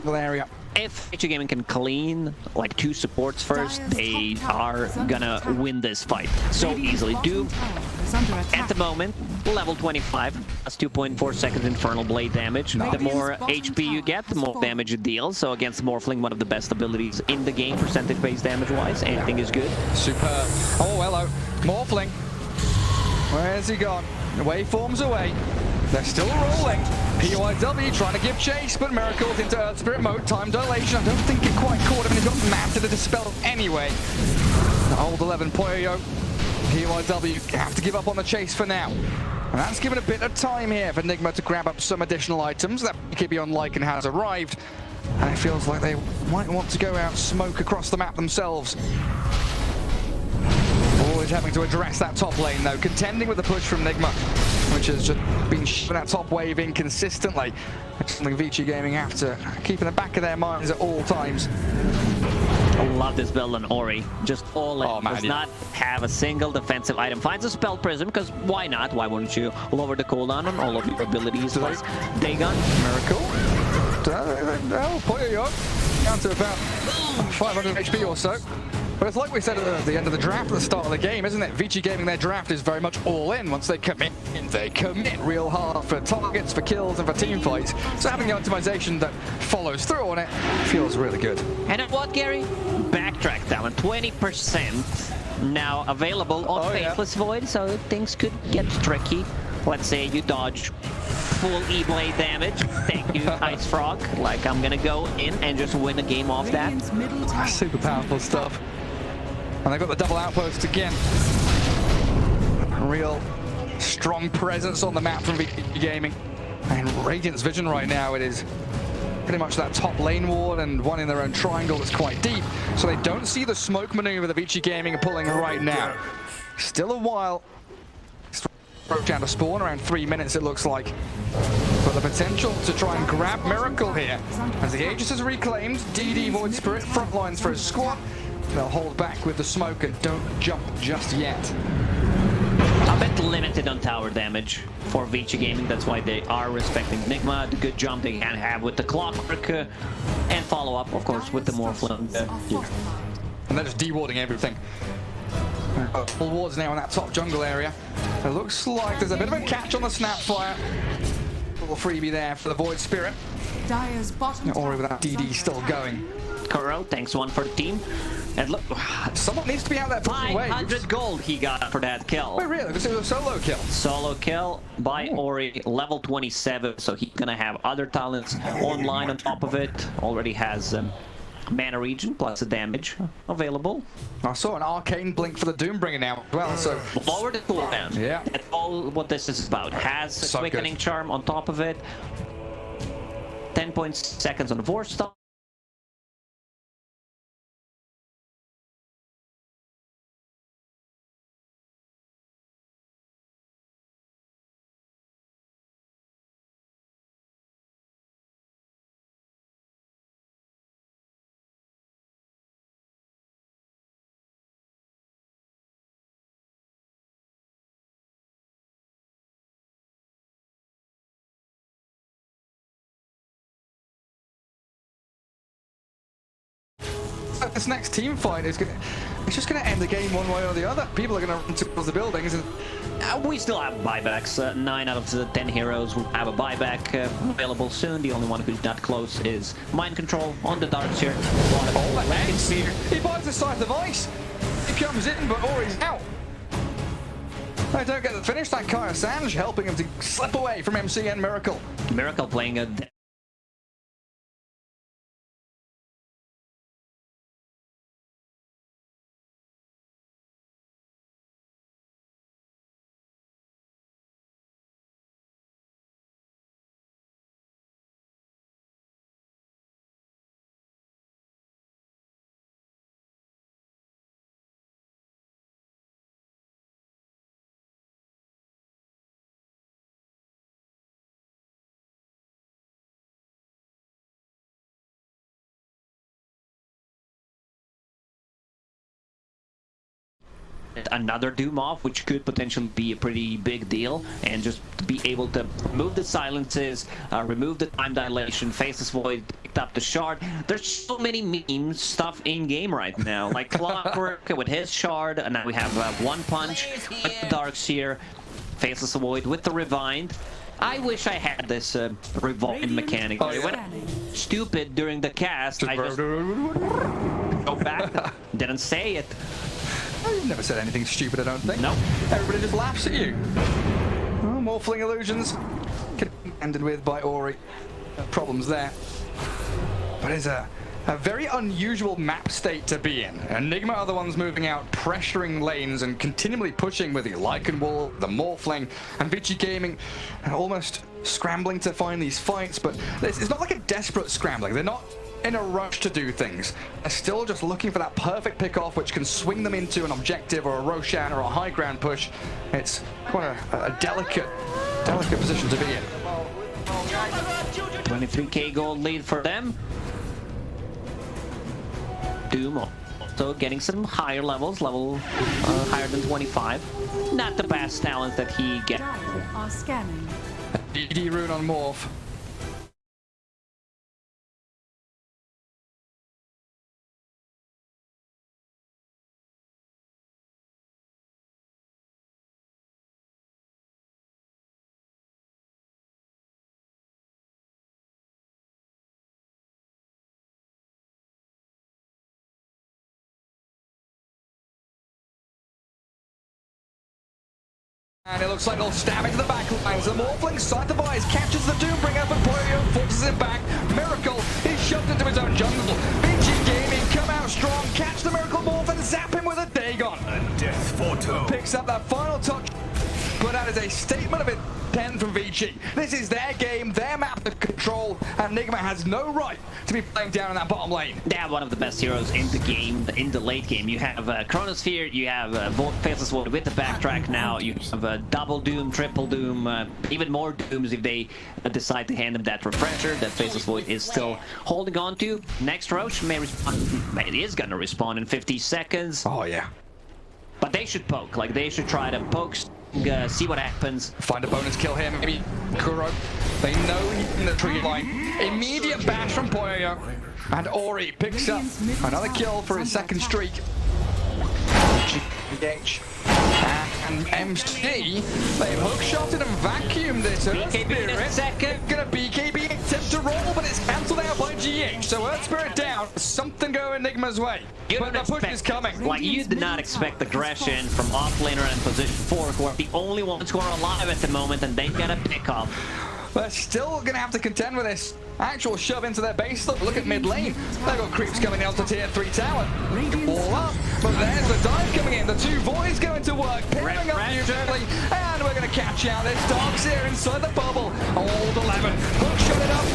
area. If Vici Gaming can clean like 2 supports first, they are gonna win this fight so easily. Doom, at the moment, level 25. That's 2.4 seconds Infernal Blade damage. The more HP you get, the more damage it deals. So against Morphling, one of the best abilities in the game, percentage-based damage-wise. Anything is good. Superb. Oh, hello. Morphling. Where's he gone? Waveforms away. They're still rolling. PYW trying to give chase, but Miracle's into Earth Spirit mode. Time dilation. I don't think it quite caught him, and he got mapped to the Dispel anyway. The old 11 Poyo. PYW have to give up on the chase for now. And that's given a bit of time here for Nigma to grab up some additional items. That Kibby on Lycan has arrived. And it feels like they might want to go out smoke across the map themselves. Always having to address that top lane though, contending with the push from Nigma, which has just been shoving that top wave in consistently. It's something Vici Gaming have to keep in the back of their minds at all times. I love this build on Ori. Just all in. Oh, man, does not have a single defensive item. Finds a Spell Prism, because why not? Why wouldn't you lower the cooldown on all of your abilities? Plus Dagon. Miracle. Oh, Poyo down to about 500 HP or so. But it's like we said at the end of the draft, at the start of the game, isn't it? Vici Gaming, their draft is very much all in. Once they commit real hard for targets, for kills, and for team fights. So having the optimization that follows through on it feels really good. And what, Gary? Backtrack talent, 20% now available on Faithless Void, so things could get tricky. Let's say you dodge full E-Blade damage. Thank you, Ice Frog. Like, I'm gonna go in and just win a game off that. Super powerful stuff. And they've got the double outpost again. Real strong presence on the map from Vici Gaming. And Radiant's vision right now, it is pretty much that top lane ward and one in their own triangle that's quite deep. So they don't see the smoke maneuver that Vici Gaming are pulling right now. Still a while. Broke down to spawn, around 3 minutes it looks like. But the potential to try and grab Miracle here. As the Aegis is reclaimed, DD Void Spirit front lines for his squad. They'll hold back with the smoke and don't jump just yet. A bit limited on tower damage for Vici Gaming. That's why they are respecting Nigma. The good jump they can have with the Clockwork and follow up, of course, with the Morphling. And they're just de-warding everything. Full wards now in that top jungle area. It looks like there's a bit of a catch on the Snapfire. A little freebie there for the Void Spirit. Ori with that DD still going. Kuro, thanks one for the team. And look, someone needs to be out there pushing waves. 500 gold he got for that kill. Wait, really? This is a solo kill. Solo kill by Ori, level 27, so he's gonna have other talents online on top of it. Already has mana regen plus the damage available. I saw an arcane blink for the Doombringer now as well, so lower the cooldown. Yeah, that's all what this is about. Has a quickening charm on top of it. 10 seconds on the Vorstop. This next team fight is it's just gonna end the game one way or the other. People are gonna run towards the buildings and we still have buybacks. 9 out of the 10 heroes will have a buyback available soon. The only one who's not close is Mind Control on the darts here. Oh, he buys the Scythe of Ice. He comes in, but Ori's out. They don't get the finish. That Kaya Sanj helping him to slip away from MC and Miracle. Miracle playing a another Doom off, which could potentially be a pretty big deal, and just be able to remove the silences, remove the time dilation, Faceless Void, picked up the shard. There's so many meme stuff in game right now, like Clockwork with his shard, and now we have One Punch with the Darks here, Faceless Void with the Revind. I wish I had this Revind mechanic. Oh, yeah. When stupid during the cast, I just go back, didn't say it. You've never said anything stupid, I don't think. Nope. Everybody just laughs at you. Oh, more fling illusions. Ended with by Ori. No problems there. But it's a very unusual map state to be in. Nigma are the ones moving out, pressuring lanes and continually pushing with the Lycan Wall, the Morphling, and Vici Gaming almost scrambling to find these fights. But it's not like a desperate scrambling. They're not in a rush to do things. They're still just looking for that perfect pick-off which can swing them into an objective or a Roshan or a high ground push. It's quite a delicate position to be in. 23k gold lead for them. Doom also getting some higher levels, higher than 25. Not the best talent that he gets. DD rune on Morph. And it looks like they'll stab into the back lines. The Morphling side the buys, catches the Doombringer, but Poyo forces him back. Miracle is shoved into his own jungle. Vici Gaming come out strong, catch the Miracle Morph and zap him with a Dagon. A death photo. Picks up that final touch. But that is a statement of intent from Vici. This is their game, their map to control, and Nigma has no right to be playing down in that bottom lane. They have one of the best heroes in the game, in the late game. You have Chronosphere, you have Faceless Void with the backtrack now, you have double Doom, triple Doom, even more Dooms if they decide to hand them that refresher that Faceless Void is still holding on to. Next Roche may respond, it is gonna respawn in 50 seconds. Oh yeah. But they should poke, like they should try to poke, see what happens. Find a bonus kill here, maybe Kuro. They know he's in the tree line. Immediate bash from Poyo. And Ori picks up another kill for his second streak. GH. And MC, they've hookshotted and vacuumed this Earth Spirit. Gonna BKB attempt to roll, but it's cancelled out by GH. So Earth Spirit down, something going Nigma's way. But the push is coming. Like, you did not expect aggression from offlaner and position 4, who are the only ones who are alive at the moment, and they've got a pick up. They're still gonna have to contend with this actual shove into their base. Look at mid lane. They've got creeps coming down to tier 3 tower. All up, but there's the dive coming in. The two voids going to work, pairing up beautifully, and we're gonna catch out this Dark's here inside the bubble. Old 11, hook shot it up.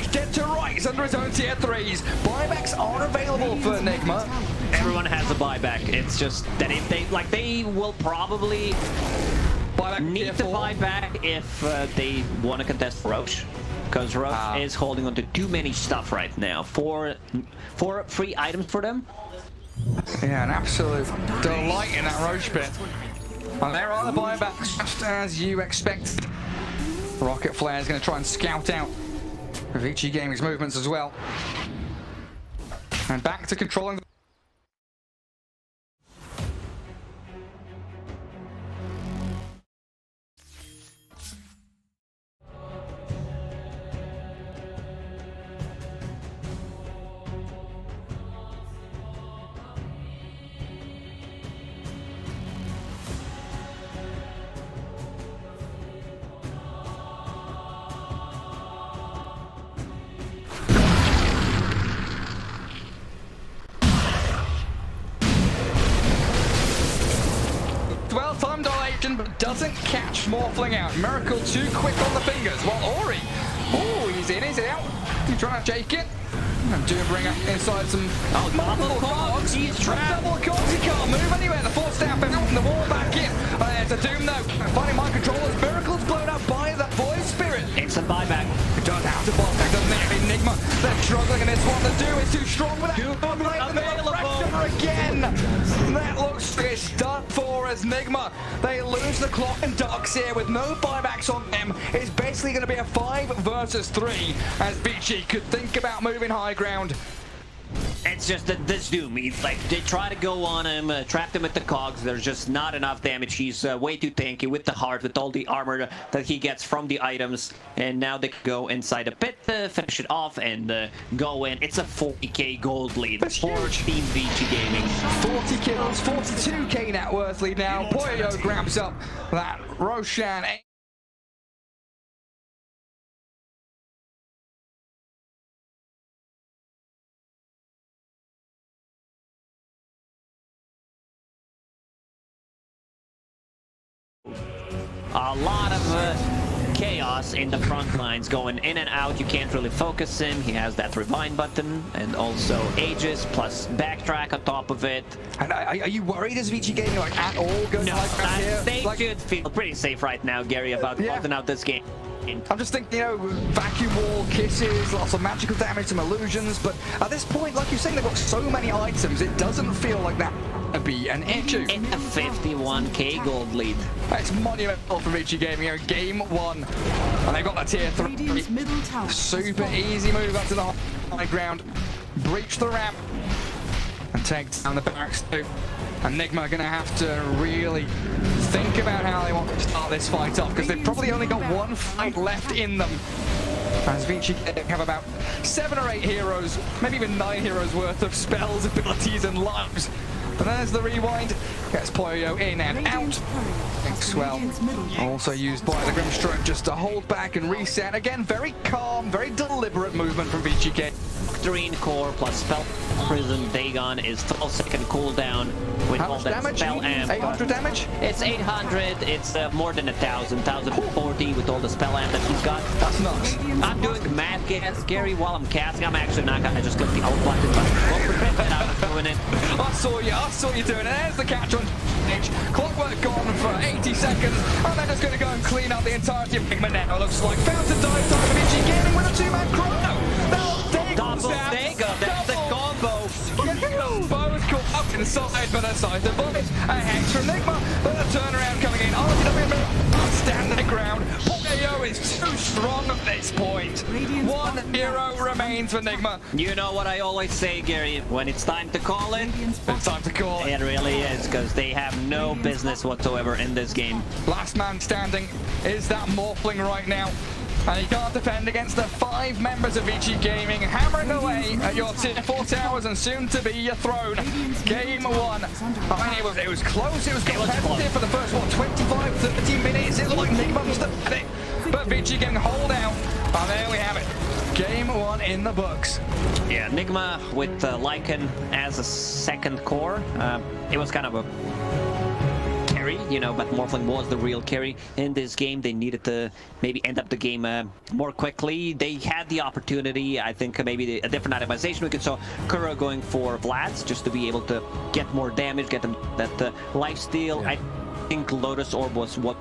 GH dead to rights under his own tier 3s. Buybacks are available for Nigma. Everyone has a buyback. It's just that if they will probably need to buy back if they want to contest Roche, because Roche is holding on to too many stuff right now. Four free items for them. Yeah, an absolute delight in that Roche pit. And there are the buybacks, just as you expect. Rocket Flare is going to try and scout out Vici Gaming's movements as well. And back to controlling the time dilation, but doesn't catch Morphling out. Miracle too quick on the fingers, while Ori, he's in, he's out. He's trying to take it. And Doombringer inside some multiple cogs. He's trapped. Double cogs, he can't move anywhere. The force staff out and the wall back in. There's a Doom though. Finding my controllers. Miracle's blown up by the Void Spirit. It's a buyback. It does have to ball back, doesn't it? Nigma, they're struggling in this one. The Doom is too strong for that. Doom available again. That looks like it's done for as Nigma, they lose the clock and ducks here with no buybacks on them. It's basically going to be a 5 versus 3 as Vici could think about moving high ground. It's just that this Doom, he's like, they try to go on him, trap him with the cogs, there's just not enough damage. He's way too tanky with the heart, with all the armor that he gets from the items. And now they go inside the pit, finish it off, and go in. It's a 40k gold lead for Team Vici Gaming. 40 kills, 42k net worth lead now. Poyo grabs up that Roshan. A lot of chaos in the front lines, going in and out. You can't really focus him. He has that rewind button and also Aegis plus backtrack on top of it. And are you worried as Vici Gaming like at all going no, like back here? They like, should feel pretty safe right now, Gary, about closing out this game. I'm just thinking, you know, vacuum wall, kisses, lots of magical damage, some illusions, but at this point, like you're saying, they've got so many items, it doesn't feel like that would be an issue. In a 51k gold lead. That's monumental for Vici Gaming here, game 1. And they've got the tier 3. Super easy move up to the high ground. Breach the ramp. And take down the barracks too. And Nigma are going to have to really think about how they want to start this fight off, because they've probably only got one fight left in them. As Vici have about 7 or 8 heroes, maybe even 9 heroes worth of spells, abilities and lives. But there's the rewind. Gets Poyo in and out. Swell. Also used by the Grimstroke just to hold back and reset. Again, very calm, very deliberate movement from Vici. Green core plus spell prison Dagon is 12-second cooldown with how all much that damage? spell amp. 800 damage? It's 800. It's more than 1040 with all the spell amp that he's got. That's nuts. I'm doing math gas, Gary, while I'm casting. I'm actually not gonna just click the out button, but I was doing it. I saw you doing it. There's the catch on stage. Clockwork gone for 80 seconds, and they're just going to go and clean up the entirety of Nigma now. Looks like Fountain dive time for Vici Gaming with a 2-man chrono. Double Dagon, that's the combo. Both caught up inside, but aside the bullets. A hex from Nigma, but a turnaround coming in. RTW stand their ground. Poyo is too strong at this point. 1 hero remains for Nigma. You know what I always say, Gary, when it's time to call it, It's time to call it. It really is, because they have no business whatsoever in this game. Last man standing is that Morphling right now. And he can't defend against the 5 members of Vici Gaming, hammering away at your tier 4 towers and soon to be your throne. Game 1. I mean, it was close, it was competitive for the first, 25, 30 minutes. It looked like Nigma was the it. But Vici Gaming hold out. And there we have it. Game 1 in the books. Yeah, Nigma with Lycan as a second core. It was kind of a carry, you know, but Morphling was the real carry in this game. They needed to maybe end up the game more quickly. They had the opportunity. I think maybe a different itemization. We could saw Kuro going for Vlad's just to be able to get more damage, get them that lifesteal. Yeah. I think Lotus Orb was what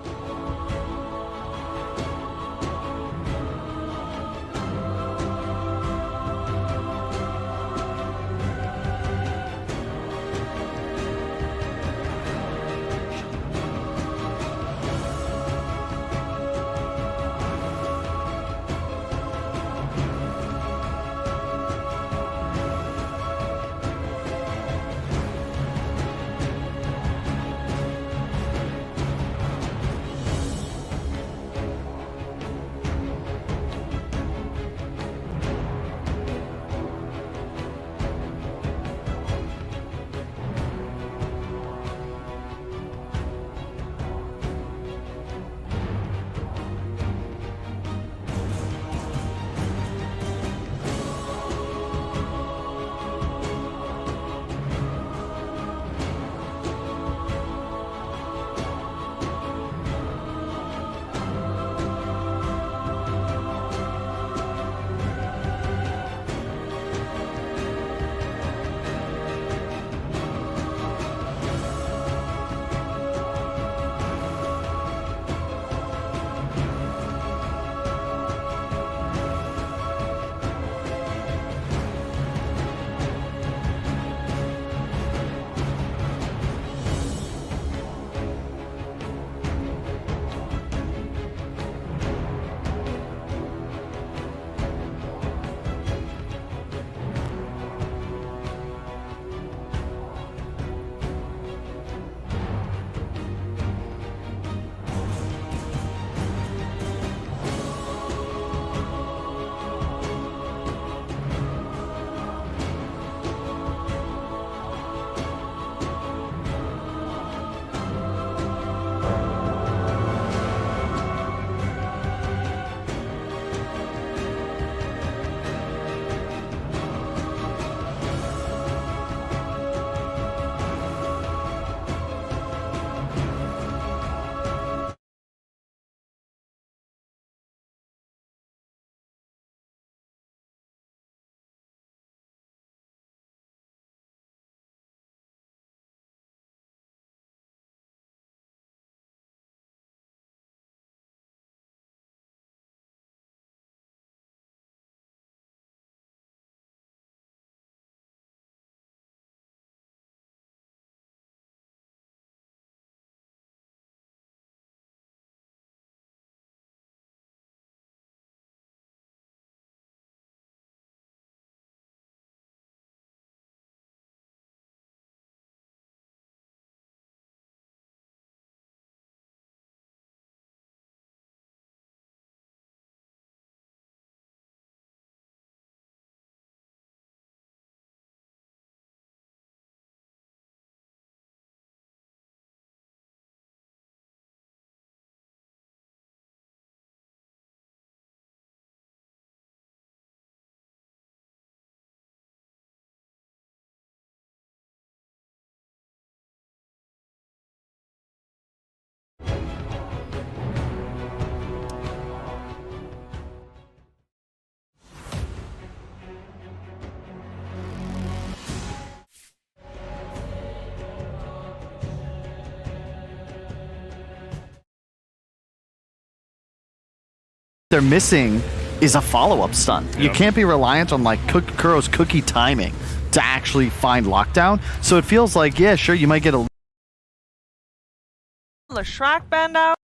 they're missing is a follow-up stun. You can't be reliant on like Kuro's cookie timing to actually find lockdown. So it feels like, yeah, sure, you might get a Leshrac band out.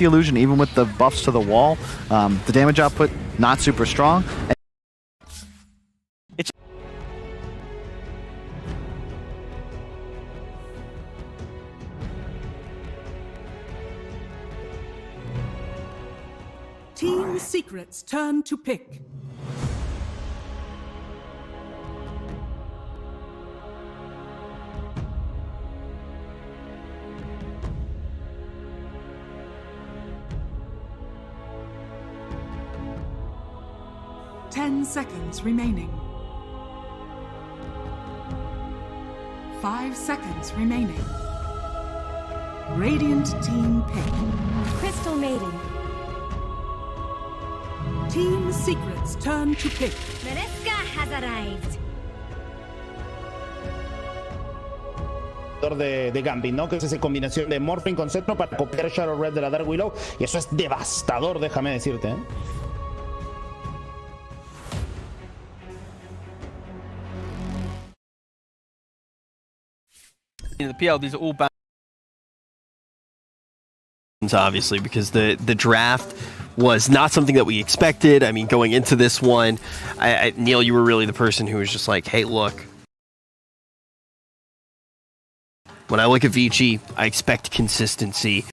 the illusion, even with the buffs to the wall. The damage output not super strong. Team Secret's turn to pick. Ten seconds remaining. 5 seconds remaining. Radiant team pick. Crystal Maiden. Team Secret's turn to pick. Mereska has arrived. De Gambit, ¿no? Que es esa combinación de Morphling con Cetro para copiar Shadow Red de la Dark Willow, y eso es devastador, déjame decirte, ¿eh? In the PL, these are all bad. Obviously, because the draft was not something that we expected. I mean, going into this one, Neil, you were really the person who was just like, hey, look. When I look at Vici, I expect consistency.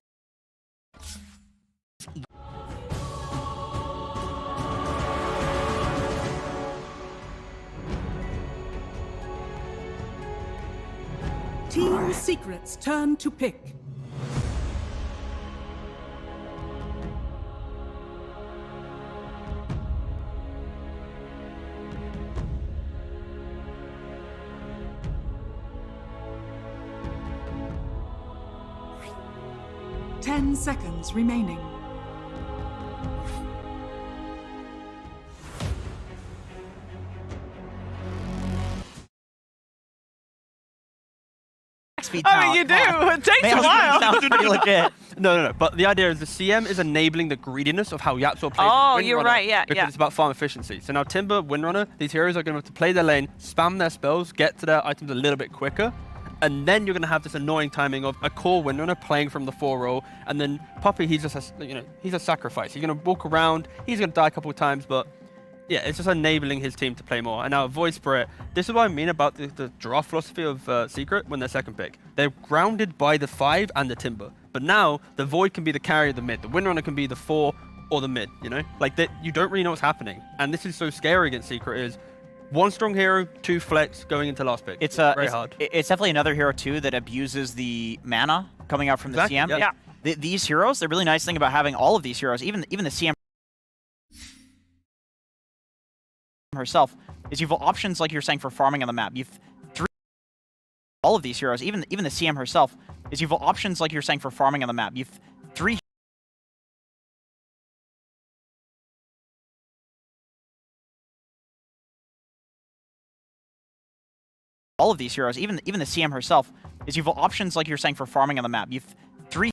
Team Secret's turn to pick. Ten seconds remaining. I mean, you do. It takes a while. Sounds pretty legit. No. But the idea is the CM is enabling the greediness of how Yasuo plays. Oh, Windrunner, you're right. Yeah, because it's about farm efficiency. So now Timber, Windrunner, these heroes are going to have to play their lane, spam their spells, get to their items a little bit quicker, and then you're going to have this annoying timing of a core Windrunner playing from the 4-row, and then Poppy, he's just he's a sacrifice. He's going to walk around, he's going to die a couple of times, but yeah, it's just enabling his team to play more. And now Void Spirit, this is what I mean about the draft philosophy of Secret when they're second pick. They're grounded by the 5 and the Timber. But now, the Void can be the carry of the mid. The Windrunner can be the 4 or the mid, you know? Like, you don't really know what's happening. And this is so scary against Secret is 1 strong hero, 2 flex going into last pick. It's very hard. It's definitely another hero, too, that abuses the mana coming out from the CM. Yeah. These heroes, the really nice thing about having all of these heroes, even the CM herself, is you've options like you're saying for farming on the map. You've all of these heroes, even the CM herself, is you've options like you're saying for farming on the map. You've 3 all of these heroes, even the CM herself, is you've options like you're saying for farming on the map. You've 3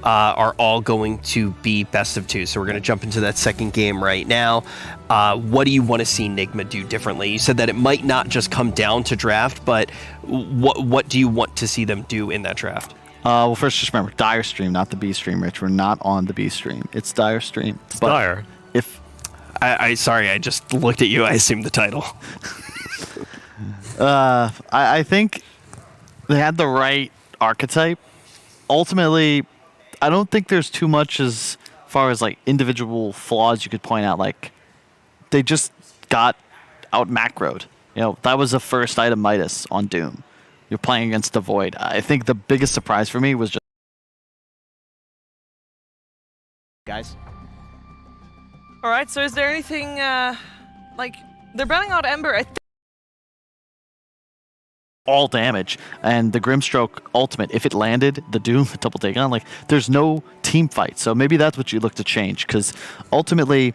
are all going to be best of 2. So we're going to jump into that second game right now. What do you want to see Nigma do differently? You said that it might not just come down to draft, but what do you want to see them do in that draft? Well, first, just remember, Dire Stream, not the B Stream, Rich. We're not on the B Stream. It's Dire Stream. It's Dire. If sorry, I just looked at you. I assumed the title. I think they had the right archetype. Ultimately, I don't think there's too much as far as like individual flaws you could point out. Like, they just got out macroed. You know, that was the first item Midas on Doom. You're playing against the Void. I think the biggest surprise for me was just guys. All right. So is there anything like they're banning out Ember? I think all damage, and the Grimstroke ultimate, if it landed, the Doom, double take on, like, there's no team fight. So maybe that's what you look to change, because ultimately,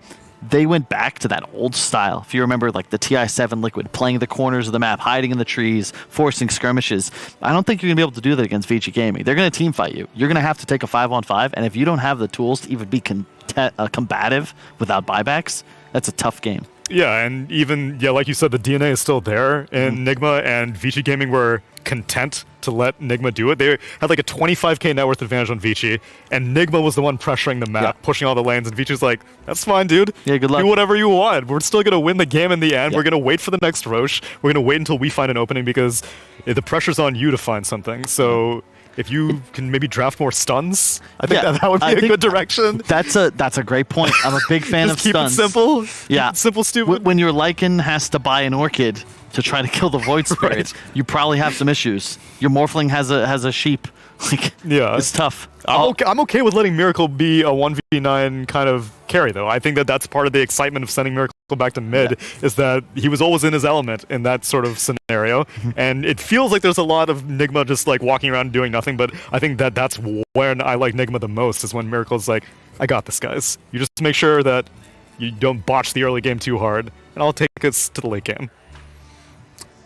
they went back to that old style. If you remember, like the TI-7 Liquid playing the corners of the map, hiding in the trees, forcing skirmishes. I don't think you're going to be able to do that against Vici Gaming. They're going to team fight you. You're going to have to take a 5-on-5, and if you don't have the tools to even be combative without buybacks, that's a tough game. Yeah, and even, like you said, the DNA is still there in Nigma, and Vici Gaming were content to let Nigma do it. They had like a 25k net worth advantage on Vici, and Nigma was the one pressuring the map, pushing all the lanes, and Vici's like, that's fine, dude. Yeah, good luck. Do whatever you want. We're still going to win the game in the end. We're going to wait for the next Roche. We're going to wait until we find an opening because the pressure's on you to find something. So if you can maybe draft more stuns, I think that would be a good direction. That's a great point. I'm a big fan of keep stuns. Keep it simple. Yeah. Keep it simple, stupid. When your Lycan has to buy an Orchid to try to kill the Void Spirit, you probably have some issues. Your Morphling has a sheep. Like, it's tough. I'm okay with letting Miracle be a 1v9 kind of carry, though. I think that's part of the excitement of sending Miracle back to mid, is that he was always in his element in that sort of scenario. And it feels like there's a lot of Nigma just like walking around and doing nothing, but I think that's when I like Nigma the most, is when Miracle's like, I got this, guys. You just make sure that you don't botch the early game too hard, and I'll take us to the late game.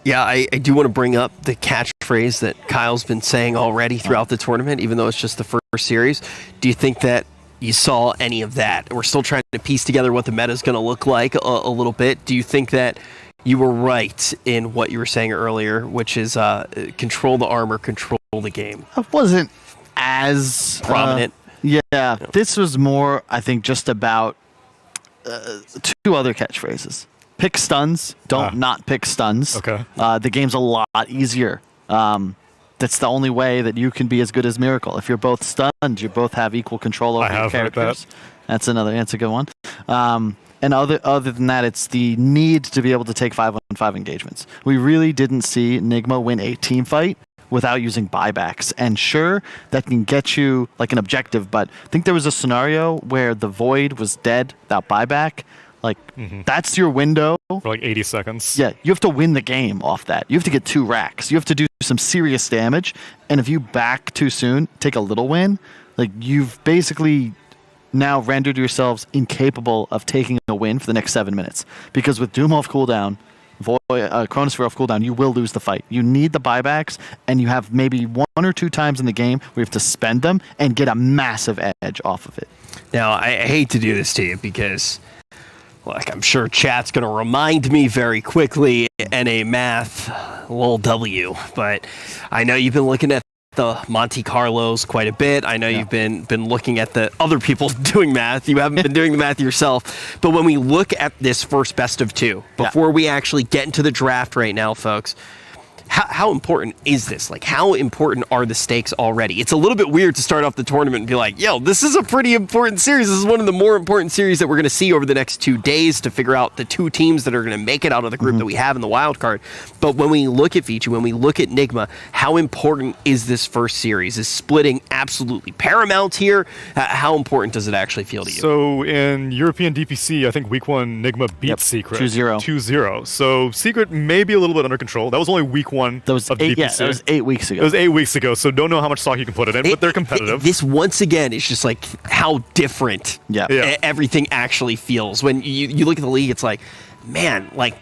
Yeah, I do want to bring up the catchphrase that Kyle's been saying already throughout the tournament, even though it's just the first series. Do you think that you saw any of that? We're still trying to piece together what the meta is going to look like a little bit. Do you think that you were right in what you were saying earlier, which is control the armor, control the game? It wasn't as prominent. This was more, I think, just about two other catchphrases. Pick stuns. Don't not pick stuns. Okay. The game's a lot easier. That's the only way that you can be as good as Miracle. If you're both stunned, you both have equal control over your characters. That's a good one. And other than that, it's the need to be able to take 5-on-5 engagements. We really didn't see Nigma win a team fight without using buybacks. And sure, that can get you like an objective, but I think there was a scenario where the Void was dead without buyback. Like, that's your window. For like 80 seconds. Yeah, you have to win the game off that. You have to get 2 racks. You have to do some serious damage. And if you back too soon, take a little win, like, you've basically now rendered yourselves incapable of taking a win for the next 7 minutes. Because with Doom off cooldown, Chronosphere off cooldown, you will lose the fight. You need the buybacks, and you have maybe 1 or 2 times in the game where you have to spend them and get a massive edge off of it. Now, I hate to do this to you because, like, I'm sure chat's going to remind me very quickly, NA Math, lol W, but I know you've been looking at the Monte Carlos quite a bit. I know you've been looking at the other people doing math. You haven't been doing the math yourself. But when we look at this first best of 2, before we actually get into the draft right now, folks, how important is this? Like, how important are the stakes already? It's a little bit weird to start off the tournament and be like, yo, this is a pretty important series. This is one of the more important series that we're going to see over the next 2 days to figure out the 2 teams that are going to make it out of the group that we have in the wild card. But when we look at Vici, when we look at Nigma, how important is this first series? Is splitting absolutely paramount here? How important does it actually feel to you? So in European DPC, I think week 1, Nigma beat Secret 2-0. 2-0. So Secret may be a little bit under control. That was only week 1 that was of DPC. Yeah, that was 8 weeks ago. It was 8 weeks ago, so don't know how much stock you can put it in, but they're competitive. This, once again, is just like how different everything actually feels. When you look at the league, it's like, man, like,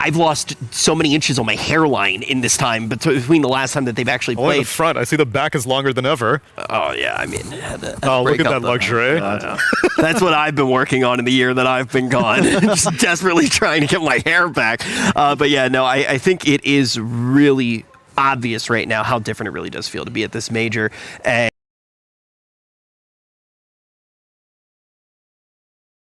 I've lost so many inches on my hairline in this time between the last time that they've actually played. Only the front. I see the back is longer than ever. Oh, yeah, I mean... look at that luxury. That's what I've been working on in the year that I've been gone. Just desperately trying to get my hair back. But yeah, no, I think it is really obvious right now how different it really does feel to be at this major.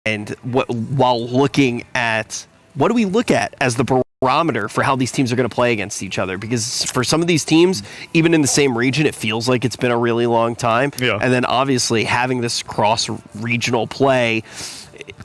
And while looking at... What do we look at as the barometer for how these teams are going to play against each other? Because for some of these teams, even in the same region, it feels like it's been a really long time. Yeah. And then obviously having this cross-regional play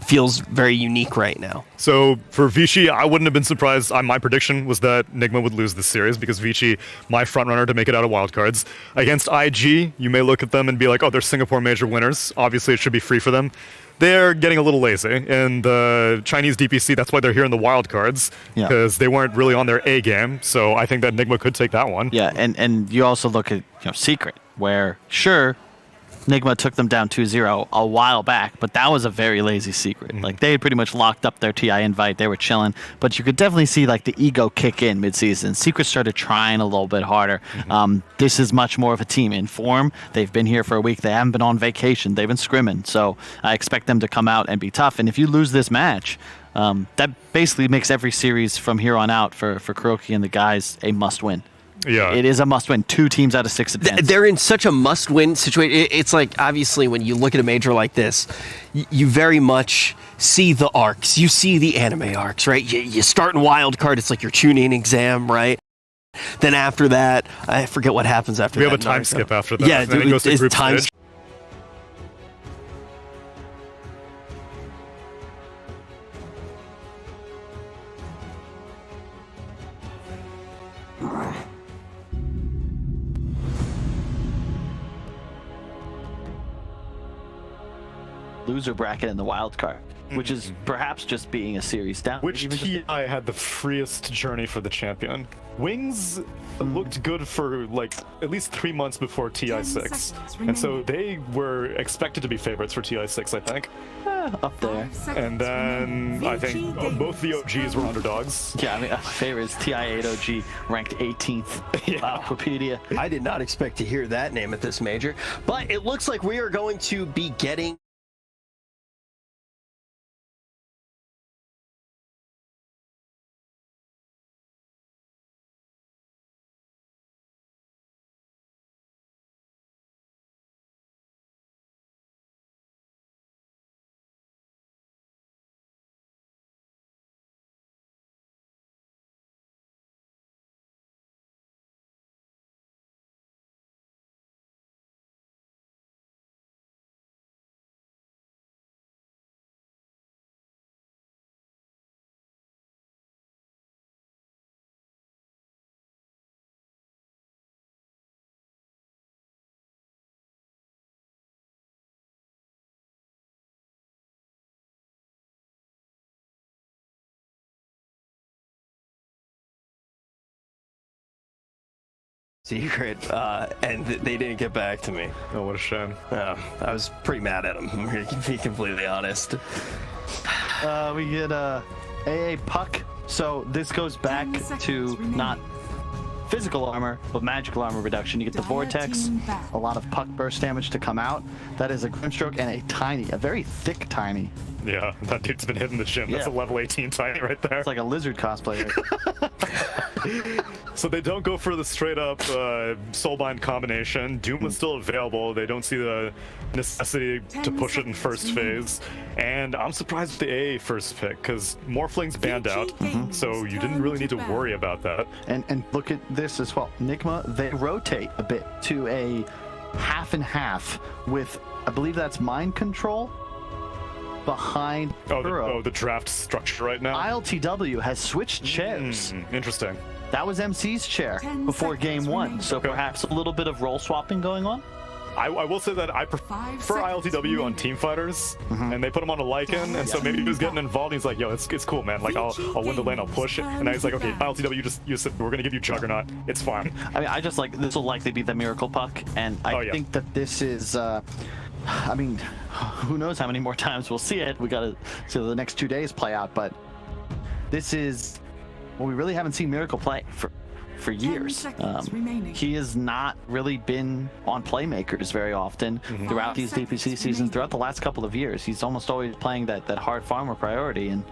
feels very unique right now. So for Vici, I wouldn't have been surprised. My prediction was that Nigma would lose this series because Vici, my frontrunner to make it out of wildcards. Against IG, you may look at them and be like, oh, they're Singapore major winners. Obviously, it should be free for them. They're getting a little lazy. In the Chinese DPC, that's why they're here in the wildcards, because they weren't really on their A game. So I think that Nigma could take that one. Yeah, and you also look at Secret, where, sure, Nigma took them down 2-0 a while back, but that was a very lazy secret. Like, they had pretty much locked up their TI invite. They were chilling, but you could definitely see like the ego kick in mid-season. Secret started trying a little bit harder. This is much more of a team in form. They've been here for a week. They haven't been on vacation. They've been scrimming, so I expect them to come out and be tough. And if you lose this match, that basically makes every series from here on out for Kuroki and the guys a must-win. Yeah, it is a must-win. 2 teams out of 6 advance. They're in such a must-win situation. It's like, obviously, when you look at a major like this, you very much see the arcs. You see the anime arcs, right? You start in wild card. It's like your tuning exam, right? Then after that, I forget what happens after that. We have a time skip after that. Yeah, then it goes to group stage. Loser bracket in the wild card, which is perhaps just being a series down. Which TI had the freest journey for the champion? Wings looked good for like at least 3 months before TI6, and so they were expected to be favorites for TI6, I think. Up there. And then I think both the OGs were underdogs. Yeah, I mean, my favorite is TI8 OG, ranked 18th. Wow, Wikipedia. I did not expect to hear that name at this major, but it looks like we are going to be getting secret, and they didn't get back to me. Oh, what a shame. I was pretty mad at them, I'm going to be completely honest. We get AA Puck. So this goes back to not physical armor, but magical armor reduction. You get the Vortex, a lot of Puck burst damage to come out. That is a Grimstroke and a very thick Tiny. Yeah, that dude's been hitting the gym. That's a level 18 Tiny right there. It's like a lizard cosplayer. So they don't go for the straight up Soulbind combination. Doom is still available. They don't see the necessity to push it in first phase. And I'm surprised with the AA first pick, because Morphling's banned out, so you didn't really need to worry about that. And look at this as well. Nigma, they rotate a bit to a half and half with, I believe that's mind control behind the draft structure right now. ILTW has switched chairs. Interesting. That was MC's chair before game 1, so perhaps a little bit of role swapping going on. I will say that I prefer ILTW on team fighters, and they put him on a Lycan, and so maybe he was getting involved. And he's like, "Yo, it's cool, man. Like, I'll win the lane, I'll push it." And now he's like, "Okay, ILTW, we're gonna give you Juggernaut. It's fine." I mean, I just like this will likely be the Miracle Puck, and I think that this is. I mean, who knows how many more times we'll see it. We got to see the next 2 days play out, but this is we really haven't seen Miracle play for years. He has not really been on playmakers very often throughout these DPC seasons, throughout the last couple of years. He's almost always playing that hard farmer priority, and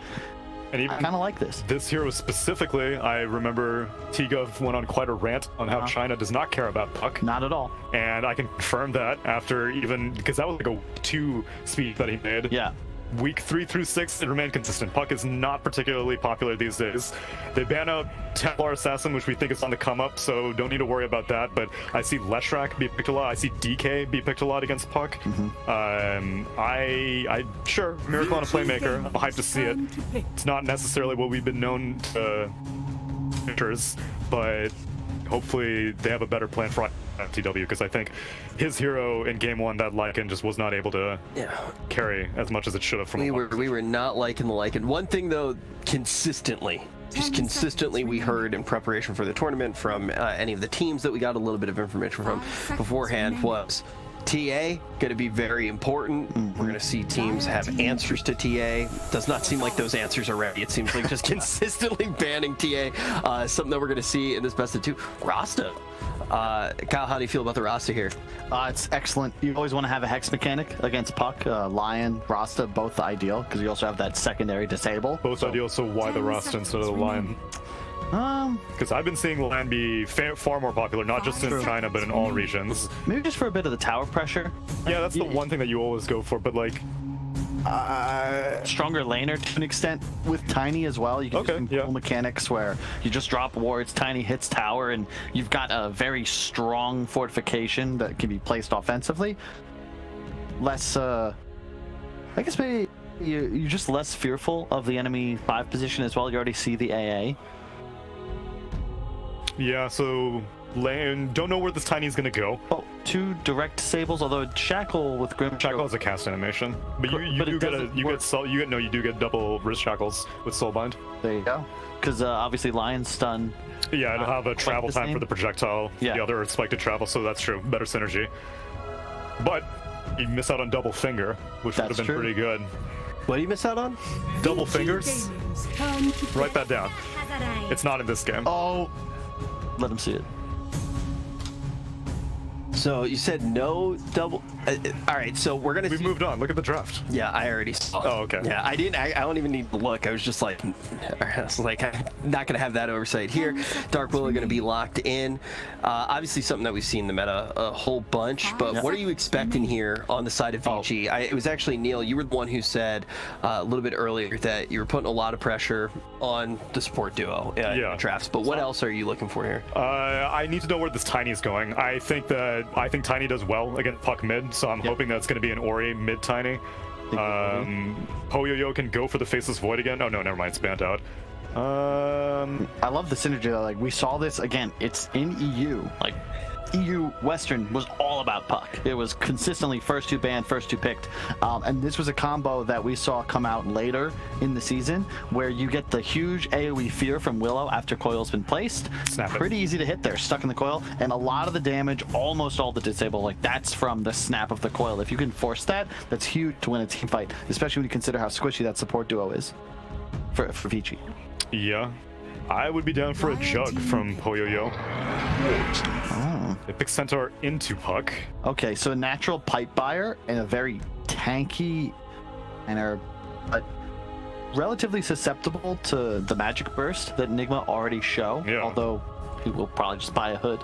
even I kind of like this. This hero specifically, I remember T-Gov went on quite a rant on how China does not care about Puck. Not at all. And I can confirm that after because that was like a 2 speed that he made. Yeah. Week 3 through 6, it remained consistent. Puck is not particularly popular these days. They ban out Templar Assassin, which we think is on the come up, so don't need to worry about that. But I see Leshrak be picked a lot. I see DK be picked a lot against Puck. Sure, Miracle on a playmaker. I'm hyped to see it. It's not necessarily what we've been known to pitchers, but hopefully they have a better plan for TW, because I think his hero in game 1, that Lycan, just was not able to carry as much as it should have from we were not liking the Lycan. One thing though, consistently we heard in preparation for the tournament from any of the teams that we got a little bit of information from beforehand was TA going to be very important. We're going to see teams have answers to TA. Does not seem like those answers are ready. It seems like just consistently banning TA. Something that we're going to see in this best of 2. Rasta. Kyle, how do you feel about the Rasta here? It's excellent. You always want to have a hex mechanic against Puck. Lion, Rasta, both ideal, because you also have that secondary disable. Both ideal, so why the Rasta instead of the Lion? Because I've been seeing Lion be far more popular, not just in China, but in all regions. Maybe just for a bit of the tower pressure. Yeah, that's the one thing that you always go for, but like... stronger laner to an extent with Tiny as well. You can do some cool mechanics where you just drop wards, Tiny hits tower, and you've got a very strong fortification that can be placed offensively. Less, I guess maybe you're just less fearful of the enemy 5 position as well. You already see the AA. Yeah, so lane, don't know where this Tiny is going to go. Oh, 2 direct disables, although Shackle with Grim Shackle has a cast animation, but you do get double wrist shackles with Soulbind. There you go. Because obviously Lion's stun. Yeah, it'll have a travel time for the projectile. Yeah. The other expected travel, so that's true. Better synergy. But you miss out on double finger, which would have been pretty good. What do you miss out on? Double fingers. Write that down. It's not in this game. Oh, let him see it. So you said no double. All right, so we're gonna. We've moved on. Look at the draft. Yeah, I already saw. Oh, okay. Yeah, I didn't. I don't even need to look. I was just like, I'm not gonna have that oversight here. Dark Willow gonna be locked in. Obviously, something that we've seen in the meta a whole bunch. But what are you expecting here on the side of Vici? It was actually Neil. You were the one who said a little bit earlier that you were putting a lot of pressure on the support duo in drafts. But what else are you looking for here? I need to know where this Tiny is going. I think Tiny does well against Puck mid, so I'm hoping that's going to be an Ori mid Tiny. Poyoyo can go for the Faceless Void again. Oh no, never mind, it's banned out. I love the synergy though. Like we saw this again. It's in EU. Like EU Western was all about Puck. It was consistently first 2 banned, first 2 picked, and this was a combo that we saw come out later in the season where you get the huge AoE fear from Willow after coil's been placed. Pretty easy to hit there, stuck in the coil, and a lot of the damage, almost all the disable, like that's from the snap of the coil. If you can force that, that's huge to win a team fight, especially when you consider how squishy that support duo is for Vici. Yeah, I would be down for a jug from Poyoyo. They pick Centaur into Puck. Okay, so a natural pipe buyer and a very tanky and are relatively susceptible to the magic burst that Nigma already show. Yeah. Although he will probably just buy a hood.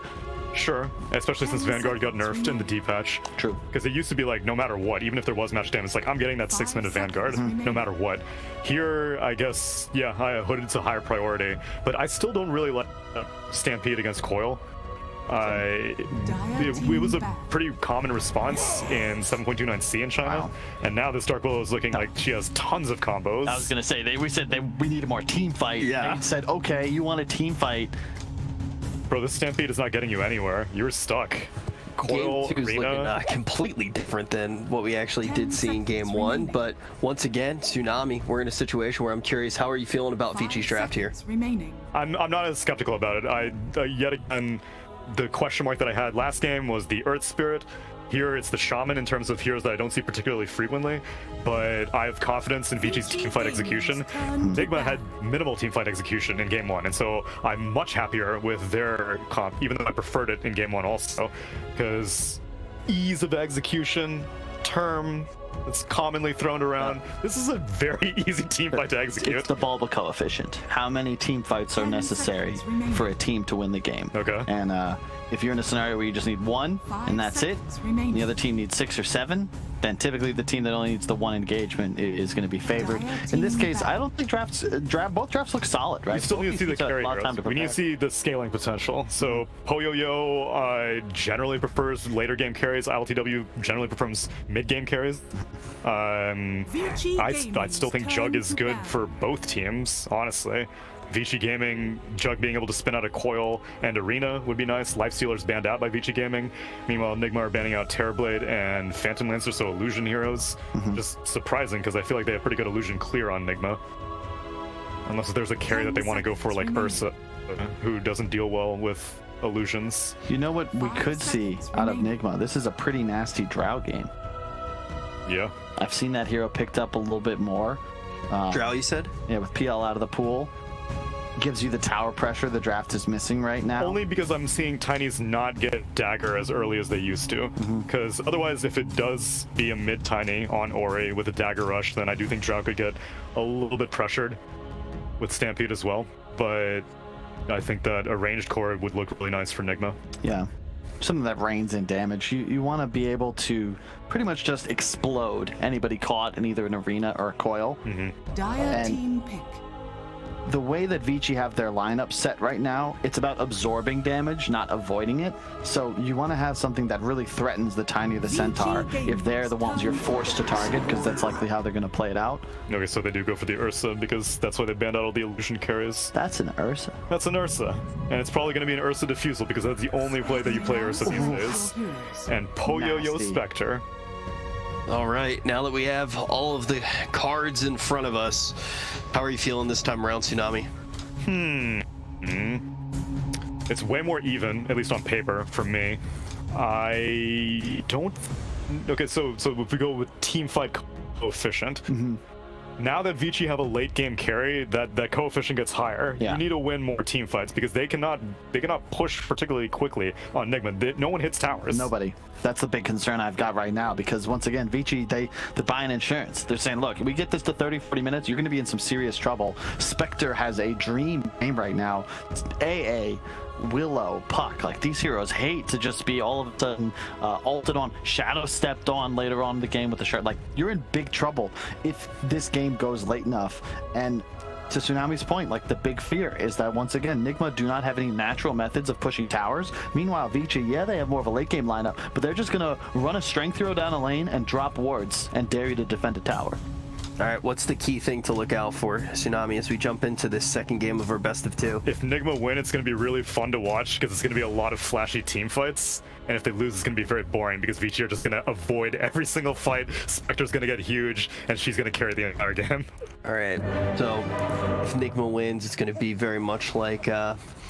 Sure, especially since Vanguard got nerfed in the D patch. True. Because it used to be like, no matter what, even if there was match damage, it's like, I'm getting that 6-minute Vanguard, no matter what. Here, I guess, yeah, Hooded's a higher priority, but I still don't really like Stampede against Coil. It was a pretty common response in 7.29C in China, and now this Dark Willow is looking like she has tons of combos. I was gonna say, we said we need a more team fight. Yeah. They said, okay, you want a team fight. Bro, this Stampede is not getting you anywhere. You're stuck. Coil, Game 2 is looking completely different than what we actually did see in Game 1, but once again, Tsunami, we're in a situation where I'm curious, how are you feeling about Vici's draft here? I'm not as skeptical about it. Yet again, the question mark that I had last game was the Earth Spirit. Here it's the Shaman in terms of heroes that I don't see particularly frequently, but I have confidence in Vici's teamfight execution. Nigma had minimal teamfight execution in Game 1, and so I'm much happier with their comp, even though I preferred it in Game 1 also, because ease of execution, term, it's commonly thrown around. This is a very easy team fight to execute. It's the Bulba coefficient. How many team fights are necessary for a team to win the game? Okay. And if you're in a scenario where you just need 1 and that's it, and the other team needs 6 or 7, then typically the team that only needs the 1 engagement is going to be favored. In this case, I don't think both drafts look solid, right? We still need to see the carry heroes. We need to see the scaling potential. So Poyoyo generally prefers later game carries. ILTW generally prefers mid game carries. I still think Jug is good for both teams, honestly. Vici Gaming, Jug being able to spin out a Coil and Arena would be nice. Lifestealer's banned out by Vici Gaming. Meanwhile, Nigma are banning out Terrorblade and Phantom Lancer, so Illusion heroes. Just surprising, because I feel like they have pretty good Illusion clear on Nigma. Unless there's a carry that they want to go for, like Ursa, who doesn't deal well with illusions. You know what we could see out of Nigma? This is a pretty nasty Drow game. Yeah. I've seen that hero picked up a little bit more. Drow, you said? Yeah, with PL out of the pool. Gives you the tower pressure the draft is missing right now. Only because I'm seeing Tinies not get Dagger as early as they used to. Because otherwise, if it does be a mid-Tiny on Ori with a Dagger Rush, then I do think Drow could get a little bit pressured with Stampede as well. But I think that a ranged core would look really nice for Nigma. Yeah. Something that rains in damage. You want to be able to pretty much just explode anybody caught in either an arena or a coil. Dire team pick. The way that Vici have their lineup set right now, it's about absorbing damage, not avoiding it. So you want to have something that really threatens the Tiny or the Centaur if they're the ones you're forced to target, because that's likely how they're going to play it out. Okay, so they do go for the Ursa because that's why they banned out all the illusion carries. That's an Ursa. That's an Ursa. And it's probably going to be an Ursa Diffusal because that's the only play that you play Ursa these days. And Poyo-Yo Nasty. Spectre. All right, now that we have all of the cards in front of us, how are you feeling this time around, Tsunami? It's way more even, at least on paper, for me. I don't... Okay, so if we go with team fight coefficient, now that Vici have a late game carry, that coefficient gets higher. Yeah. You need to win more team fights because they cannot push particularly quickly on Nigma. No one hits towers. Nobody. That's the big concern I've got right now, because once again, Vici, they're buying insurance. They're saying, look, if we get this to 30, 40 minutes, you're going to be in some serious trouble. Spectre has a dream game right now. It's AA, Willow, Puck, like these heroes hate to just be all of a sudden ulted on, shadow stepped on later on in the game with the shirt. Like, you're in big trouble if this game goes late enough. And to Tsunami's point, like, the big fear is that once again, Nigma do not have any natural methods of pushing towers. Meanwhile, Vici, yeah, they have more of a late game lineup, but they're just gonna run a strength hero down a lane and drop wards and dare you to defend a tower. All right, what's the key thing to look out for, Tsunami, as we jump into this second game of our best of two? If Nigma win, it's going to be really fun to watch because it's going to be a lot of flashy team fights. And if they lose, it's going to be very boring because Vici are just going to avoid every single fight. Spectre's going to get huge, and she's going to carry the entire game. All right, so if Nigma wins, it's going to be very much like...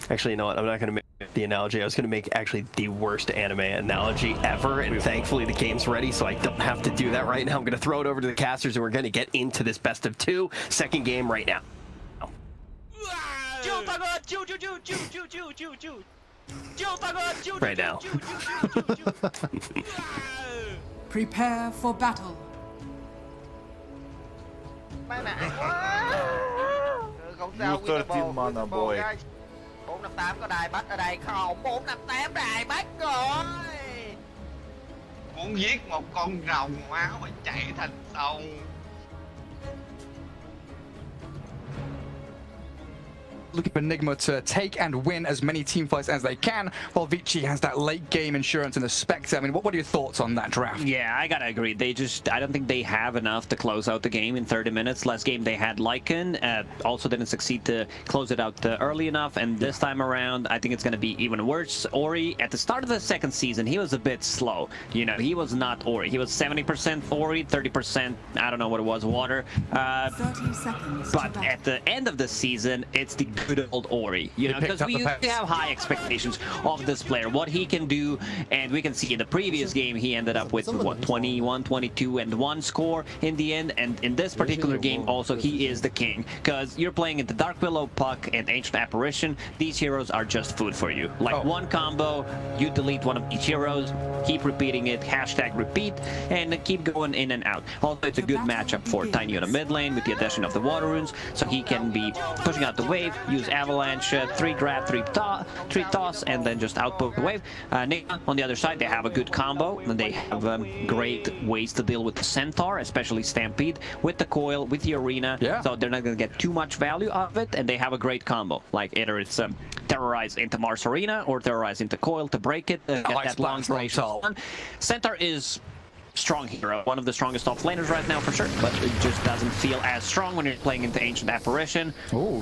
Actually, you know what? I'm not going to make the analogy. I was going to make actually the worst anime analogy ever, and thankfully the game's ready, so I don't have to do that right now. I'm going to throw it over to the casters, and we're going to get into this best of two, second game right now. Right now. Prepare for battle. Mana boy. 458 có đài bắt ở đây không? 458 đài bắt rồi. Muốn giết một con rồng máu mà chạy thành sông. Looking for Nigma to take and win as many team fights as they can, while Vici has that late game insurance in the Spectre. I mean, what are your thoughts on that draft? Yeah, I gotta agree. I don't think they have enough to close out the game in 30 minutes. Last game they had Lycan, also didn't succeed to close it out early enough, and this time around, I think it's gonna be even worse. Ori, at the start of the second season, he was a bit slow. You know, he was not Ori. He was 70% Ori, 30%, I don't know what it was, water. 30 seconds. But at the end of the season, it's the good old Ori, you know, because we used to have high expectations of this player, what he can do, and we can see in the previous game he ended up with what, 21, 22, and 1 score in the end, and in this particular game also he is the king, because you're playing into Dark Willow, Puck, and Ancient Apparition. These heroes are just food for you. Like one combo, you delete one of each heroes, keep repeating it, hashtag repeat, and keep going in and out. Also, it's a good matchup for Tiny on the mid lane with the addition of the water runes, so he can be pushing out the wave, use avalanche, 3 grab, 3 toss, and then just outpoke the wave. Nigma, on the other side, they have a good combo, and they have great ways to deal with the Centaur, especially Stampede, with the coil, with the arena, so they're not going to get too much value out of it, and they have a great combo. Like either it's terrorize into Mars Arena, or terrorize into coil to break it, get that long duration. Centaur is strong hero, one of the strongest top laners right now for sure, but it just doesn't feel as strong when you're playing into Ancient Apparition. Ooh.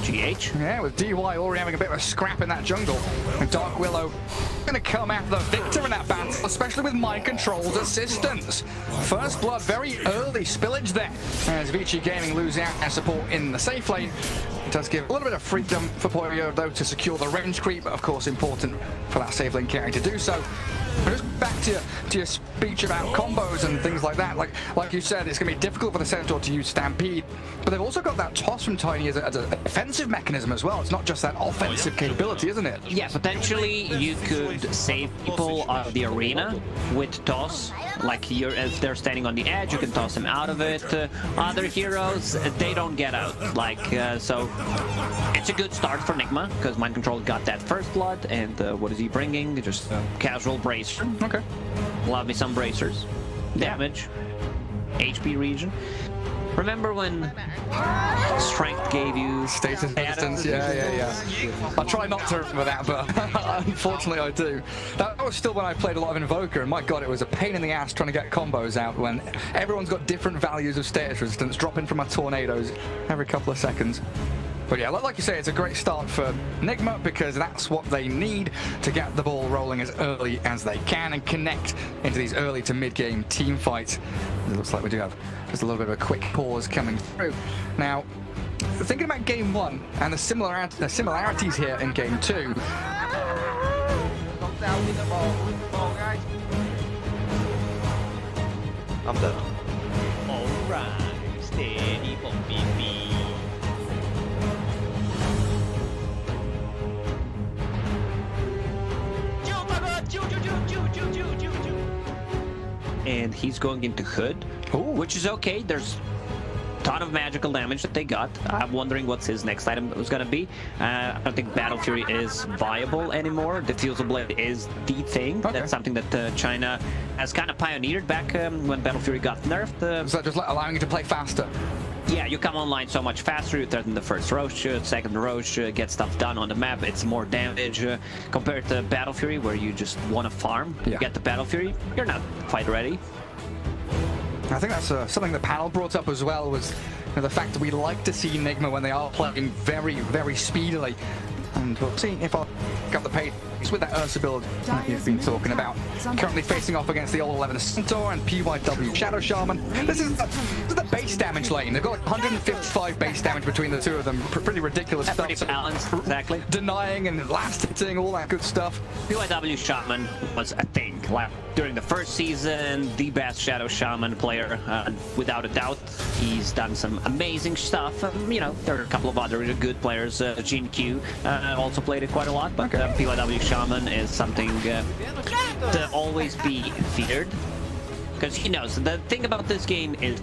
GH. Yeah, with DY already having a bit of a scrap in that jungle. And Dark Willow going to come out the victor in that battle, especially with Mind Control's assistance. First blood, very early spillage there, as Vici Gaming lose out their support in the safe lane. does give a little bit of freedom for Poyo, though, to secure the range creep, but of course important for that safe lane carry to do so. But just back to your speech about combos and things like that, like you said, it's going to be difficult for the Centaur to use Stampede, but they've also got that toss from Tiny as a defensive mechanism as well. It's not just that offensive capability, isn't it? Yeah, potentially you could save people out of the arena with toss. Like if they're standing on the edge, you can toss them out of it. Other heroes, they don't get out. So it's a good start for Nigma, because Mind Control got that first blood, and what is he bringing? Just casual bracer. Okay. Love me some bracers. Damage. HP region. Remember when strength gave you status resistance? Yeah. I'll try not to remember that, but unfortunately I do. That was still when I played a lot of Invoker, and my god, it was a pain in the ass trying to get combos out when everyone's got different values of status resistance, dropping from my tornadoes every couple of seconds. But yeah, like you say, it's a great start for Nigma because that's what they need to get the ball rolling as early as they can and connect into these early to mid-game team fights. It looks like we do have just a little bit of a quick pause coming through. Now, thinking about game 1 and the similarities here in game 2. I'm done. Alright, steady, baby. And he's going into Hood, which is okay. There's a ton of magical damage that they got. I'm wondering what's his next item was going to be. I don't think Battle Fury is viable anymore. Diffusal Blade is the thing. Okay. That's something that China has kind of pioneered back when Battle Fury got nerfed. So just allowing you to play faster? Yeah, you come online so much faster. You threaten the first Roche, second Roche, get stuff done on the map. It's more damage compared to Battle Fury, where you just want to farm. You get the Battle Fury, you're not fight ready. I think that's something the panel brought up as well, was the fact that we like to see Nigma when they are playing very, very speedily. And we'll see if I'll got the pace with that Ursa build that you've been talking about. Currently facing off against the old 11 Centaur and PYW Shadow Shaman. This is the base damage lane. They've got like 155 base damage between the two of them. Pretty ridiculous stuff. Pretty balanced, exactly. Denying and last hitting, all that good stuff. PYW Shaman was a thing. Like, during the first season, the best Shadow Shaman player, without a doubt. He's done some amazing stuff. There are a couple of other good players. Jin Q also played it quite a lot, but PYW Shaman is something to always be feared. Because he knows, the thing about this game is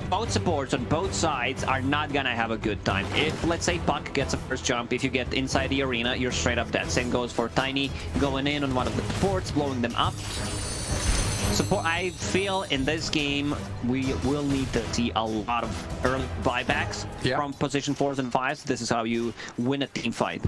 both supports on both sides are not gonna have a good time. If, let's say, Puck gets a first jump, if you get inside the arena, you're straight up dead. Same goes for Tiny, going in on one of the supports, blowing them up. I feel in this game we will need to see a lot of early buybacks from position 4s and 5s. This is how you win a team fight.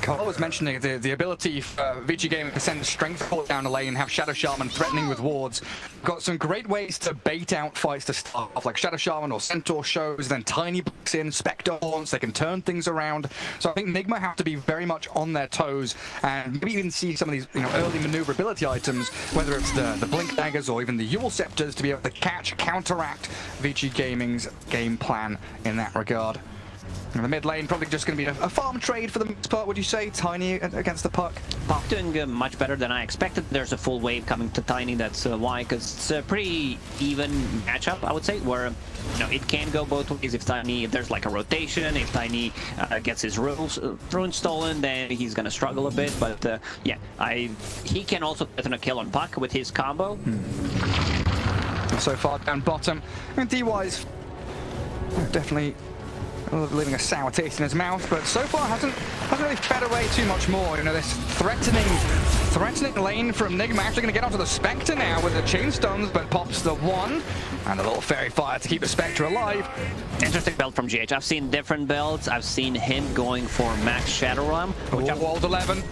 Carl was mentioning the ability for Vici Gaming to send strength pull down the lane and have Shadow Shaman threatening with wards. Got some great ways to bait out fights to start off, like Shadow Shaman or Centaur shows, then Tiny books in, Spectre haunts, they can turn things around. So I think Nigma have to be very much on their toes and maybe even see some of these early maneuverability items, whether it's the Blink Daggers or even the Yule Scepters, to be able to counteract Vici Gaming's game plan in that regard. And the mid lane probably just going to be a farm trade for the most part, would you say? Tiny against the Puck? Puck doing much better than I expected. There's a full wave coming to Tiny, that's why, because it's a pretty even matchup, I would say, where it can go both ways. If there's like a rotation, if Tiny gets his rune stolen, then he's going to struggle a bit, but yeah, he can also get a kill on Puck with his combo. So far down bottom, and DY's definitely leaving a sour taste in his mouth, but so far hasn't really fed away too much more. This threatening lane from Nigma, actually going to get onto the Spectre now with the Chainstones, but pops the one and a little Fairy Fire to keep the Spectre alive. Interesting build from GH. I've seen different builds. I've seen him going for max Shadow Realm. Walled 11.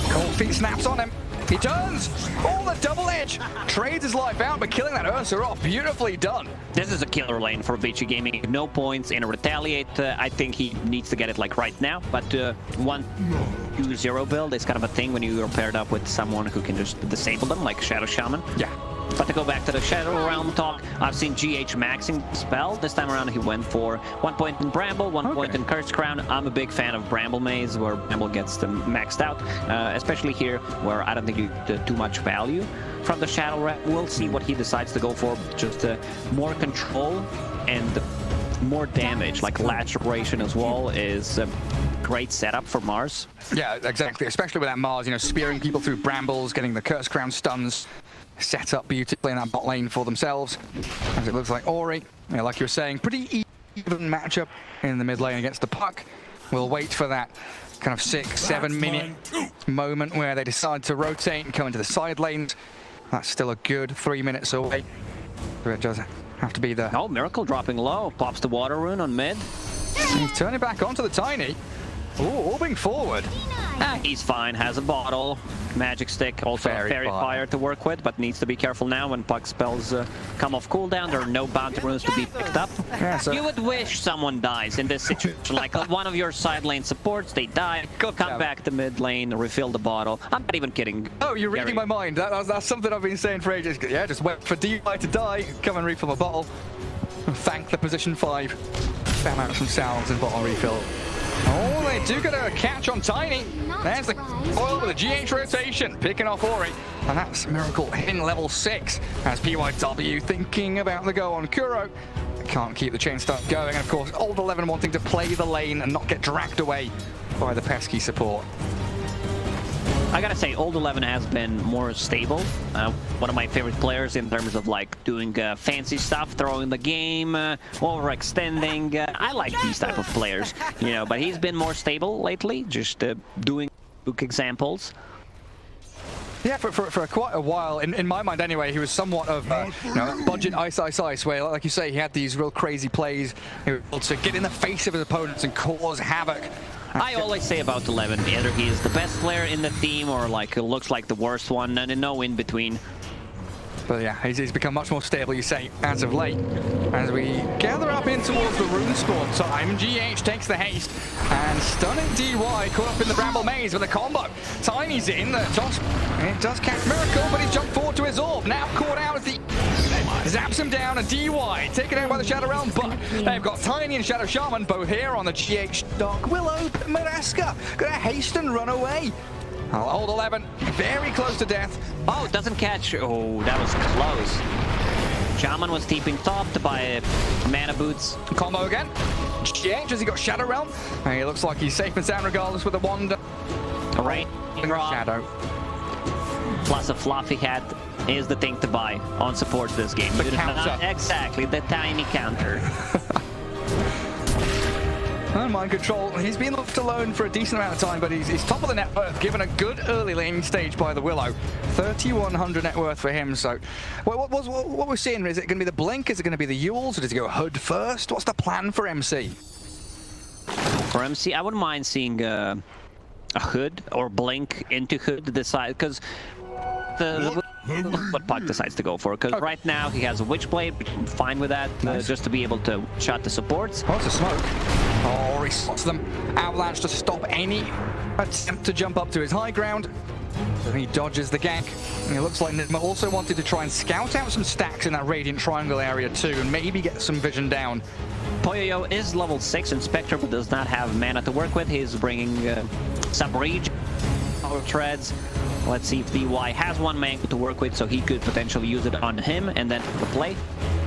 Cold Feet snaps on him. He turns! Oh, the double edge! Trades his life out, but killing that Ursa off. Beautifully done. This is a killer lane for Vici Gaming. No points in a retaliate. I think he needs to get it like right now, but 1-2-0 build is kind of a thing when you are paired up with someone who can just disable them, like Shadow Shaman. Yeah. But to go back to the Shadow Realm talk, I've seen GH maxing spell. This time around he went for 1 point in Bramble, 1 point in Cursed Crown. I'm a big fan of Bramble Maze, where Bramble gets them maxed out, especially here, where I don't think you get too much value from the Shadow Realm. We'll see what he decides to go for, just more control and more damage, like laceration as well, is a great setup for Mars. Yeah, exactly, especially with that Mars, you know, spearing people through brambles, getting the Cursed Crown stuns set up beautifully in that bot lane for themselves. As it looks like Ori, yeah, like you were saying, pretty even matchup in the mid lane against the Puck. We'll wait for that kind of 6-7 minute moment where they decide to rotate and come into the side lanes. That's still a good 3 minutes away. So it does have to be the... Oh, Miracle dropping low. Pops the water rune on mid. He's turning back onto the Tiny. Ooh, orbing forward. He's fine, has a bottle. Magic Stick, also Fairy Fire to work with, but needs to be careful now when Puck spells come off cooldown. There are no bounty runes to be picked up. Yeah, so you would wish someone dies in this situation, like one of your side lane supports, they die, come back to mid lane, refill the bottle. I'm not even kidding. Oh, you're reading my mind. That's something I've been saying for ages. Yeah, just wait for DI to die, come and refill the bottle. Thank the position 5. Spam out some salves and bottle refill. Oh, they do get a catch on Tiny. There's the coil with a GH rotation, picking off Ori. And that's Miracle hitting level 6. As PYW thinking about the go on Kuro. Can't keep the chain start going. And of course, Old 11 wanting to play the lane and not get dragged away by the pesky support. I gotta say, Old 11 has been more stable. One of my favorite players in terms of like doing fancy stuff, throwing the game, overextending. I like these type of players, you know, but he's been more stable lately, just doing examples. Yeah, for quite a while, in my mind anyway, he was somewhat of you know, budget ice, where, like you say, he had these real crazy plays. He was able to get in the face of his opponents and cause havoc. I always say about 11, either he is the best player in the team or like looks like the worst one, and no in between. But yeah, he's become much more stable, you say, as of late. As we gather up in towards the rune spawn time, GH takes the haste, and stunning DY caught up in the Bramble Maze with a combo. Tiny's in, the toss, it does catch Miracle, but he's jumped forward to his orb. Now caught out as the zaps him down, and DY taken out by the Shadow Realm, but they've got Tiny and Shadow Shaman both here on the GH Dark Willow. Madaska gonna haste and run away. Old 11, very close to death. Oh, doesn't catch. Oh, that was close. Shaman was teeping top to buy mana boots. Combo again. GH, has he got Shadow Realm? And he looks like he's safe and sound regardless with a wand. Rain Shadow. Plus a fluffy hat is the thing to buy on support this game. The counter. Exactly, the tiny counter. And mind control, he's been left alone for a decent amount of time, but he's top of the net worth, given a good early laning stage by the Willow. 3,100 net worth for him, so... What we're seeing, is it going to be the Blink, is it going to be the Yules, or does he go Hood first? What's the plan for MC? For MC, I wouldn't mind seeing a Hood or Blink into Hood to decide, because what Puck decides to go for, because right now he has a Witchblade, which I'm fine with that, just to be able to shot the supports. Oh, it's a smoke. Oh, he spots them. Avalanche to stop any attempt to jump up to his high ground. So he dodges the gank. And it looks like Nigma also wanted to try and scout out some stacks in that Radiant Triangle area too, and maybe get some vision down. Poyoyo is level 6 in Spectre, but does not have mana to work with. He's bringing some rage power treads. Let's see if DY has one mana to work with, so he could potentially use it on him and then play.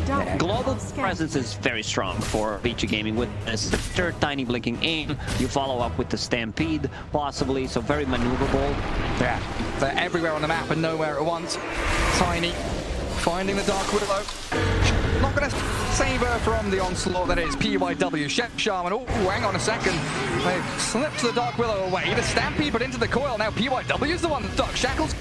Yeah. Global presence is very strong for Vici Gaming with this third tiny blinking aim. You follow up with the Stampede, possibly, so very maneuverable. Yeah, they're everywhere on the map and nowhere at once. Tiny finding the Dark Willow. Not going to save her from the onslaught that is PYW. Shaman, oh, hang on a second. They've slipped the Dark Willow away. The Stampede, but into the coil. Now PYW's the one that's stuck. Shackles.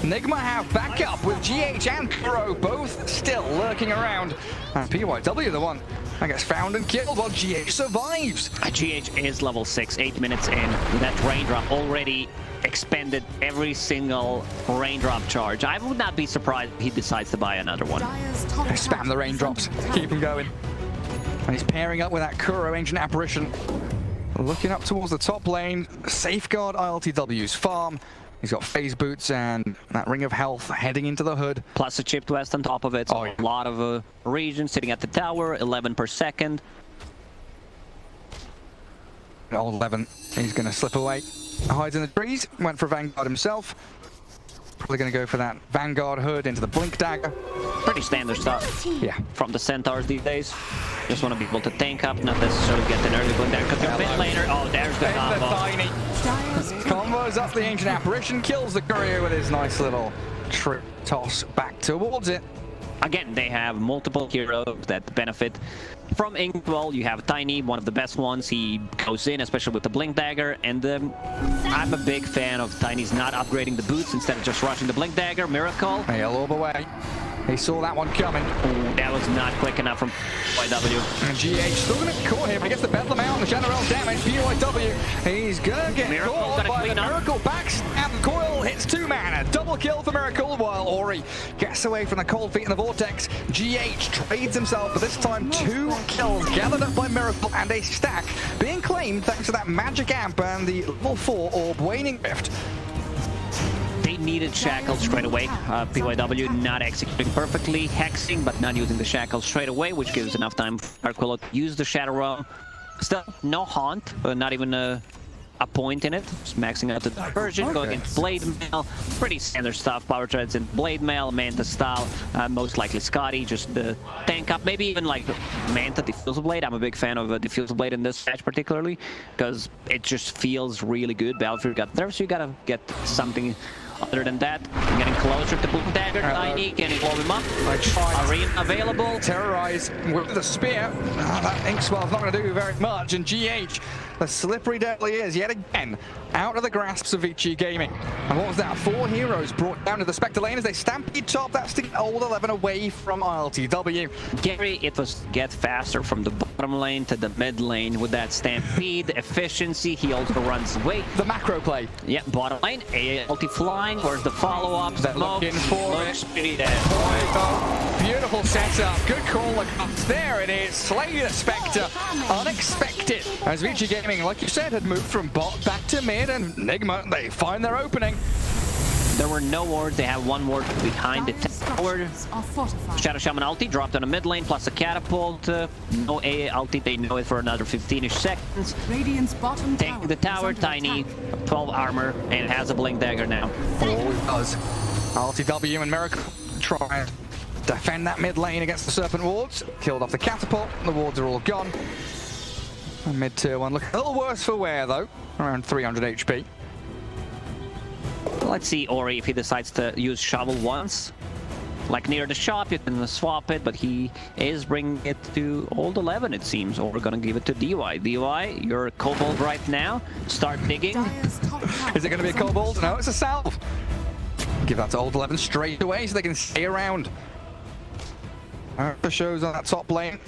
Nigma have backup with GH and Kuro both still lurking around. And PYW the one that gets found and killed while GH survives. GH is level 6, 8 minutes in. That raindrop already expended every single raindrop charge. I would not be surprised if he decides to buy another one. They spam the raindrops, keep him going. And he's pairing up with that Kuro Ancient Apparition. Looking up towards the top lane, safeguard ILTW's farm. He's got phase boots and that ring of health heading into the hood. Plus a chipped west on top of it. So Oh, yeah. a lot of region sitting at the tower, 11 per second. Old 11, he's going to slip away. Hides in the trees, went for Vanguard himself. Probably going to go for that Vanguard hood into the Blink Dagger. Pretty standard stuff. Yeah. From the Centaurs these days. Just want to be able to tank up, not necessarily get an early Blink Dagger. Because a bit later, oh, there's the combo. Tiny. Combos up the Ancient Apparition, kills the Courier with his nice little trip toss back towards it. Again, they have multiple heroes that benefit from Inkwell. You have Tiny, one of the best ones. He goes in, especially with the Blink Dagger. And I'm a big fan of Tiny's not upgrading the boots instead of just rushing the Blink Dagger. Miracle. He'll all the way. He saw that one coming. Ooh, that was not quick enough from PYW. And GH still going to caught him. He gets the Bedlam out on the general damage. PYW, he's going to get caught by the Miracle. Backstab coil hits 2 mana. Double kill for Miracle while Ori gets away from the cold feet in the Vortex. GH trades himself, but this time 2 kills gathered up by Miracle and a stack being claimed thanks to that Magic Amp and the level 4 Orb Waning Rift. They needed shackles straight away. PYW not executing perfectly, hexing, but not using the shackles straight away, which gives enough time for Arquillo to use the Shadow Realm. Still, no haunt, not even a point in it. Just maxing out the diversion, going into Blade Mail. Pretty standard stuff. Power Treads in Blade Mail, Manta style. Most likely Scotty, just the tank up. Maybe even like Manta Diffusal Blade. I'm a big fan of a Diffusal Blade in this match particularly, because it just feels really good. Battlefield got nerfs, so you gotta get something other than that. I'm getting closer to Blue Dagger. Tiny, can he blow him up? Arena available. Terrorize with the spear. That Inkswell's not going to do very much. And GH, the slippery devil he is, yet again, out of the grasps of Vici Gaming. And what was that? 4 heroes brought down to the Spectre lane as they stampede top. That's the old 11 away from ILTW. Gary, it was get faster from the bottom lane to the mid lane with that stampede efficiency. He also runs away. The macro play. Yeah, bottom lane, ALT flying. Where's the follow-up? They're looking for looks it. pretty dead. Beautiful setup. Good call. There it is. Slay the Spectre. Unexpected. As Vici Gaming, like you said, had moved from bot back to mid, and Nigma, they find their opening. There were no wards. They have 1 ward behind the tower. Shadow Shaman ulti dropped on a mid lane plus a catapult. No AA ulti. They know it for another 15-ish seconds. Taking the tower. Tiny, 12 armor, and it has a Blink Dagger now. Oh, it does. ILTW and Miracle try and defend that mid lane against the Serpent wards. Killed off the catapult. The wards are all gone. And mid tier 1 looking a little worse for wear though. Around 300 HP. Let's see Ori if he decides to use shovel once. Like near the shop, you can swap it, but he is bringing it to old 11, it seems. Or we're gonna give it to DY. DY, you're a kobold right now. Start digging. Is it gonna be a kobold? No, it's a salve. Give that to old 11 straight away so they can stay around. The shows on that top lane.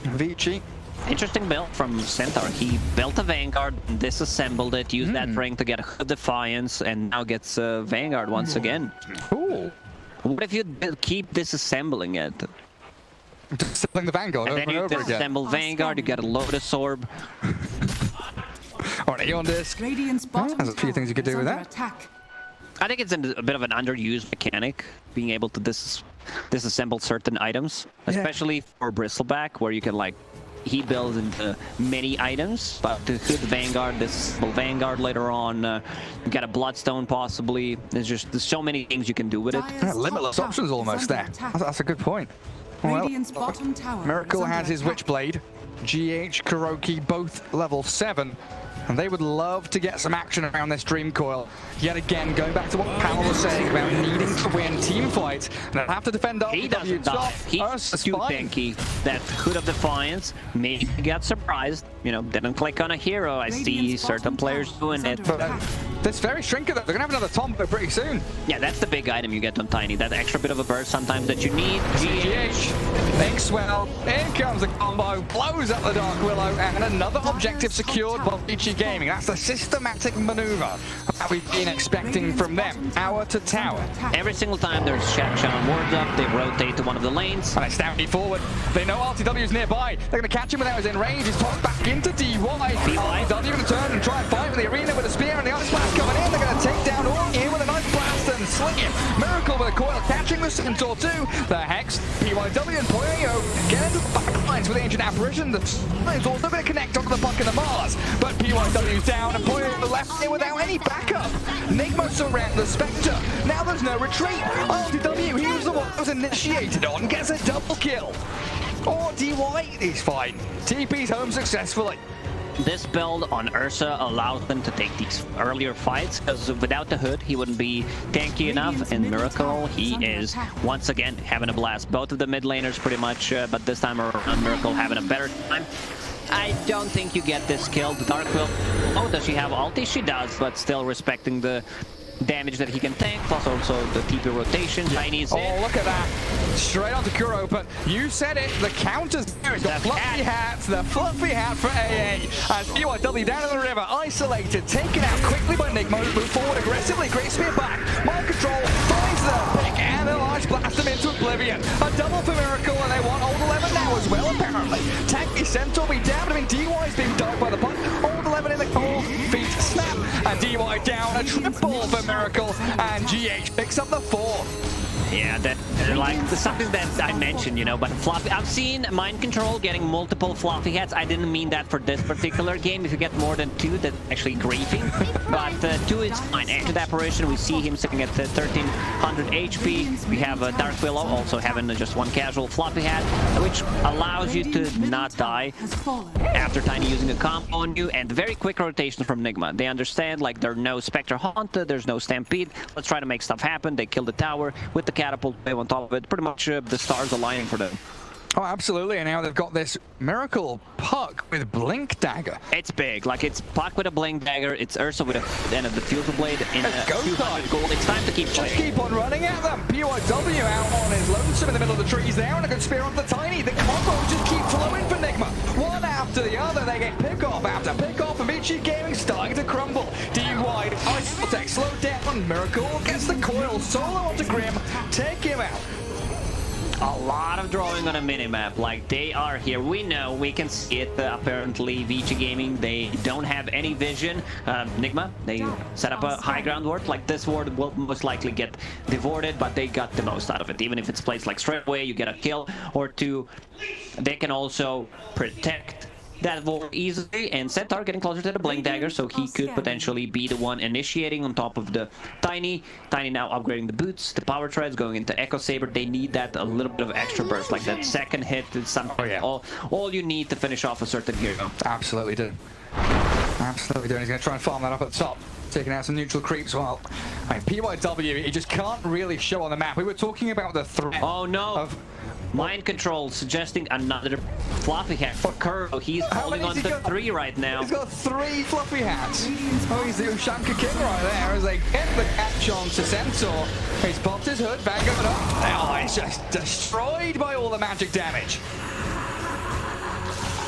Vici. Interesting build from Centaur. He built a Vanguard, disassembled it, used that ring to get a Defiance, and now gets Vanguard once again. Cool. What if you keep disassembling it? Disassembling the Vanguard and over then you and over again. disassemble Vanguard, you get a Lotus Orb. Or an Aeon Disc. There's a few things you could do with that. I think it's a bit of an underused mechanic, being able to disassemble certain items, especially for Bristleback, where you can like he builds into many items, but to hood Vanguard, disassemble Vanguard later on, you get a Bloodstone possibly. There's so many things you can do with it. Limitless options almost there. That's a good point. Well, Miracle has his Witchblade. GH, Kuroki, both level 7. And they would love to get some action around this Dream Coil. Yet again, going back to what Powell was saying about needing to win team fights. And they'll have to defend up. He doesn't die. He's too tanky. That Hood of Defiance, maybe he got surprised. You know, didn't click on a hero. I see certain players doing it. But this very Shrinker, they're going to have another Tombo pretty soon. Yeah, that's the big item you get on Tiny. That extra bit of a burst sometimes that you need. GH, Inkswell, in comes the combo, blows up the Dark Willow, and another objective secured by Vici Gaming. That's the systematic maneuver that we've been expecting from them, tower to tower. Every single time there's Shaman wards up, they rotate to one of the lanes. And they stampede forward. They know RTW's nearby. They're going to catch him without his in range. He's tossed back into DY. RTW going to turn and try and fight in the arena with a spear and the ice blast. coming in. They're going to take down all here with a nice blast and sling it. Miracle with a coil catching the Centaur too. The Hex, PYW and Poyo get into the back lines with the Ancient Apparition. The lines also going to connect onto the Puck and the Mars. But PYW's down and Poyo left here without any backup. Nigma surround the Spectre. Now there's no retreat. RDW, he was the one that was initiated on, gets a double kill. Oh, DY, he's fine. TP's home successfully. This build on Ursa allows them to take these earlier fights, because without the hood, he wouldn't be tanky enough. In Miracle, he is, once again, having a blast. Both of the mid laners pretty much, but this time around, Miracle having a better time. I don't think you get this kill. The Dark Will, oh, does she have ulti? She does, but still respecting the damage that he can tank, plus also the TP rotation. Tiny's in. Look at that. Straight onto Kuro, but you said it, the counters there. The fluffy hats, the fluffy hat for AA. As PYW down in the river, isolated, taken out quickly by Nigma, move forward aggressively, great spear back. Mind control, finds the pick, and the large blast them into oblivion. A double for Miracle, and they want Old 11 now as well, apparently. Tanky Centaur be down, I mean, DY's being dived by the puck. Old 11 in the cold, feet snap, and DY down, a triple for Miracle, and GH picks up the 4th. Yeah, that like something that I mentioned, you know, but fluffy. I've seen Mind Control getting multiple fluffy hats. I didn't mean that for this particular game. If you get more than 2, that's actually griefing. But 2 is fine. After the apparition, we see him sitting at 1300 HP. We have Dark Willow also having just 1 casual fluffy hat, which allows you to not die after Tiny using a combo on you, and very quick rotation from Nigma. They understand, like, there's no Spectre Haunt, there's no Stampede. Let's try to make stuff happen. They kill the tower with the catapult wave on top of it. Pretty much the stars aligning for them. Oh, absolutely, and now they've got this Miracle Puck with Blink Dagger. It's big, like it's Puck with a Blink Dagger, it's Ursa with a end of the Fusil Blade in 200 gold. It's time to keep playing. Just keep on running at them. PYW out on his lonesome in the middle of the trees there, and a good spear onto the Tiny. The combos just keep flowing for Nigma. One after the other, they get pick-off after pick-off, and Vici Gaming starting to crumble. D-wide, Ice Vortex slowed down. Miracle gets the coil, solo onto Grim, take him out. A lot of drawing on a minimap, like they are here. We know, we can see it. Apparently, Vici Gaming, they don't have any vision. Nigma, they set up a high ground ward. Like this ward will most likely get devorted, but they got the most out of it. Even if it's placed like straight away, you get a kill or 2. They can also protect that ward easily, and Centaur getting closer to the Blink Dagger, so he could potentially be the one initiating on top of the Tiny. Tiny now upgrading the boots, the power treads, going into Echo Saber. They need that a little bit of extra burst, like that second hit is something all you need to finish off a certain hero. Absolutely do. Absolutely do. He's going to try and farm that up at the top. Taking out some neutral creeps. Well, I mean, PYW, he just can't really show on the map. We were talking about the threat. Oh no! Of Mind Control suggesting another fluffy hat for Kuro. He's holding on to 3 right now. He's got 3 fluffy hats. Oh, he's the Ushanka King right there as they get the catch on to Centaur. He's popped his hood, back up and up. Oh, he's just destroyed by all the magic damage.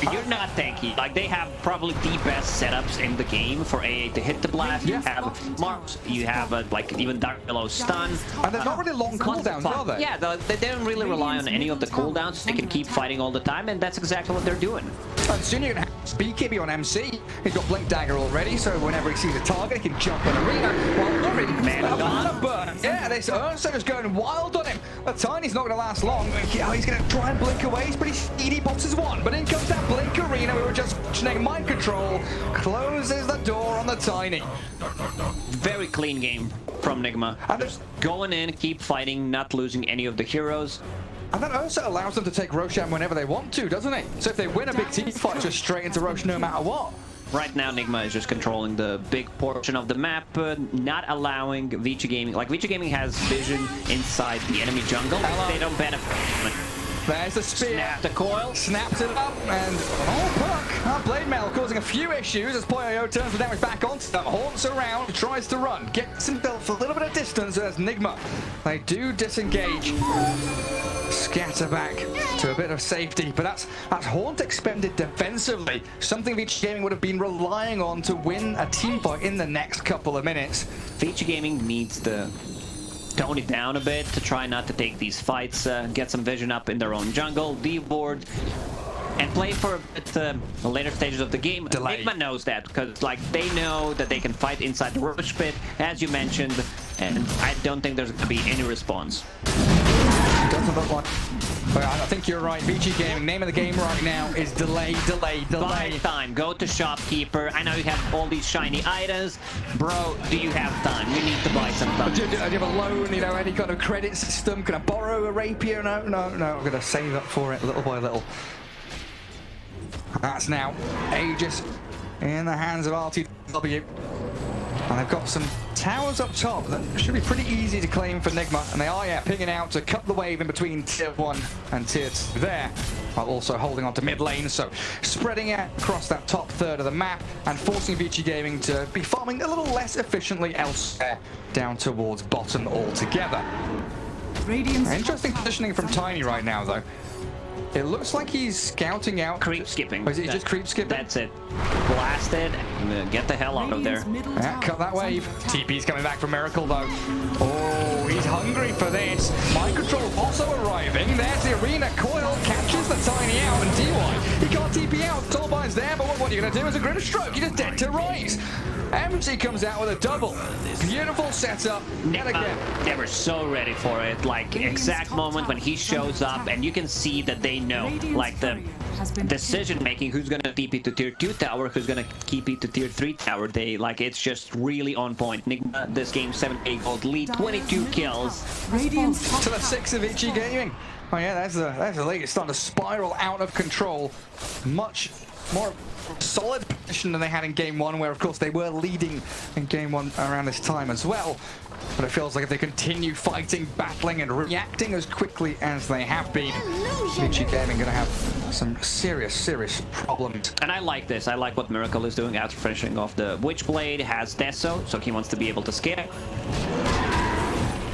You're not tanky. Like, they have probably the best setups in the game for AA to hit the blast. You have Mars, you have like even Dark Willow stun. And they're not really long cooldowns, are they? Yeah, they don't really rely on any of the cooldowns. They can keep fighting all the time, and that's exactly what they're doing. And soon you're going to have BKB on MC. He's got Blink Dagger already, so whenever he sees a target, he can jump in arena. While already, man, burn. Yeah, this Ursa is going wild on him. The Tiny's not going to last long. Yeah, he's going to try and blink away. He's pretty speedy, boxes 1. But in comes that Blink arena. We were just mentioning. Mind Control closes the door on the Tiny. Very clean game from Nigma. And just going in, keep fighting, not losing any of the heroes. And that also allows them to take Roshan whenever they want to, doesn't it? So if they win a big team fight, just straight into Rosh no matter what. Right now, Nigma is just controlling the big portion of the map, not allowing Vici Gaming. Like, Vici Gaming has vision inside the enemy jungle. They don't benefit from it. There's the spear. Snap the coil. Snaps it up, and Puck. Blade Mail causing a few issues as Poyo turns the damage back onto them. Haunts around, tries to run, gets himself a little bit of distance as Nigma. They do disengage. Scatter back to a bit of safety, but that's Haunt expended defensively. Something Vici Gaming would have been relying on to win a team fight in the next couple of minutes. Vici Gaming needs to tone it down a bit to try not to take these fights, get some vision up in their own jungle. D-board and play for a bit the later stages of the game. Delay. Nigma knows that because like they know that they can fight inside the rush pit, as you mentioned, and I don't think there's going to be any response. Doesn't look like. But I think you're right. Vici Gaming, name of the game right now is delay. Buy time. Go to shopkeeper. I know you have all these shiny items. Bro, do you have time? We need to buy some time. Do you have a loan, you know, any kind of credit system? Can I borrow a rapier? No. I'm going to save up for it little by little. That's now Aegis in the hands of RTW. And they've got some towers up top that should be pretty easy to claim for Nigma. And they are, yeah, pinging out to cut the wave in between tier 1 and tier 2 there, while also holding on to mid lane. So spreading out across that top third of the map and forcing Vici Gaming to be farming a little less efficiently elsewhere down towards bottom altogether. Interesting positioning from Tiny right now, though. It looks like he's scouting out. Creep skipping. Or is he just creep skipping? That's it. Blasted. Get the hell out of there. Yeah, cut that wave. TP's coming back from Miracle, though. Oh, he's hungry for this. Mind Control also arriving. There's the arena. Coil catches the Tiny out, and DY, he can't TP out. Soulbine's there, but what you're going to do is a grid stroke. You're just dead to rise. MC comes out with a double. Beautiful setup. Yet again. They were so ready for it. Like, exact moment when he shows up, and you can see that they know, like, the decision making, who's gonna TP to tier 2 tower, who's gonna TP to tier 3 tower. They, like, it's just really on point. Nigma, this game, 7-8 gold lead, 22 kills. To the 6 of Vici Gaming. Oh yeah, that's the lead. It's starting to spiral out of control. Much more solid position than they had in game 1, where of course they were leading in game 1 around this time as well. But it feels like if they continue fighting, battling, and reacting as quickly as they have been, Vici Gaming going to have some serious problems. And I like this. I like what Miracle is doing after finishing off the Witchblade. Has Deso, so he wants to be able to scare.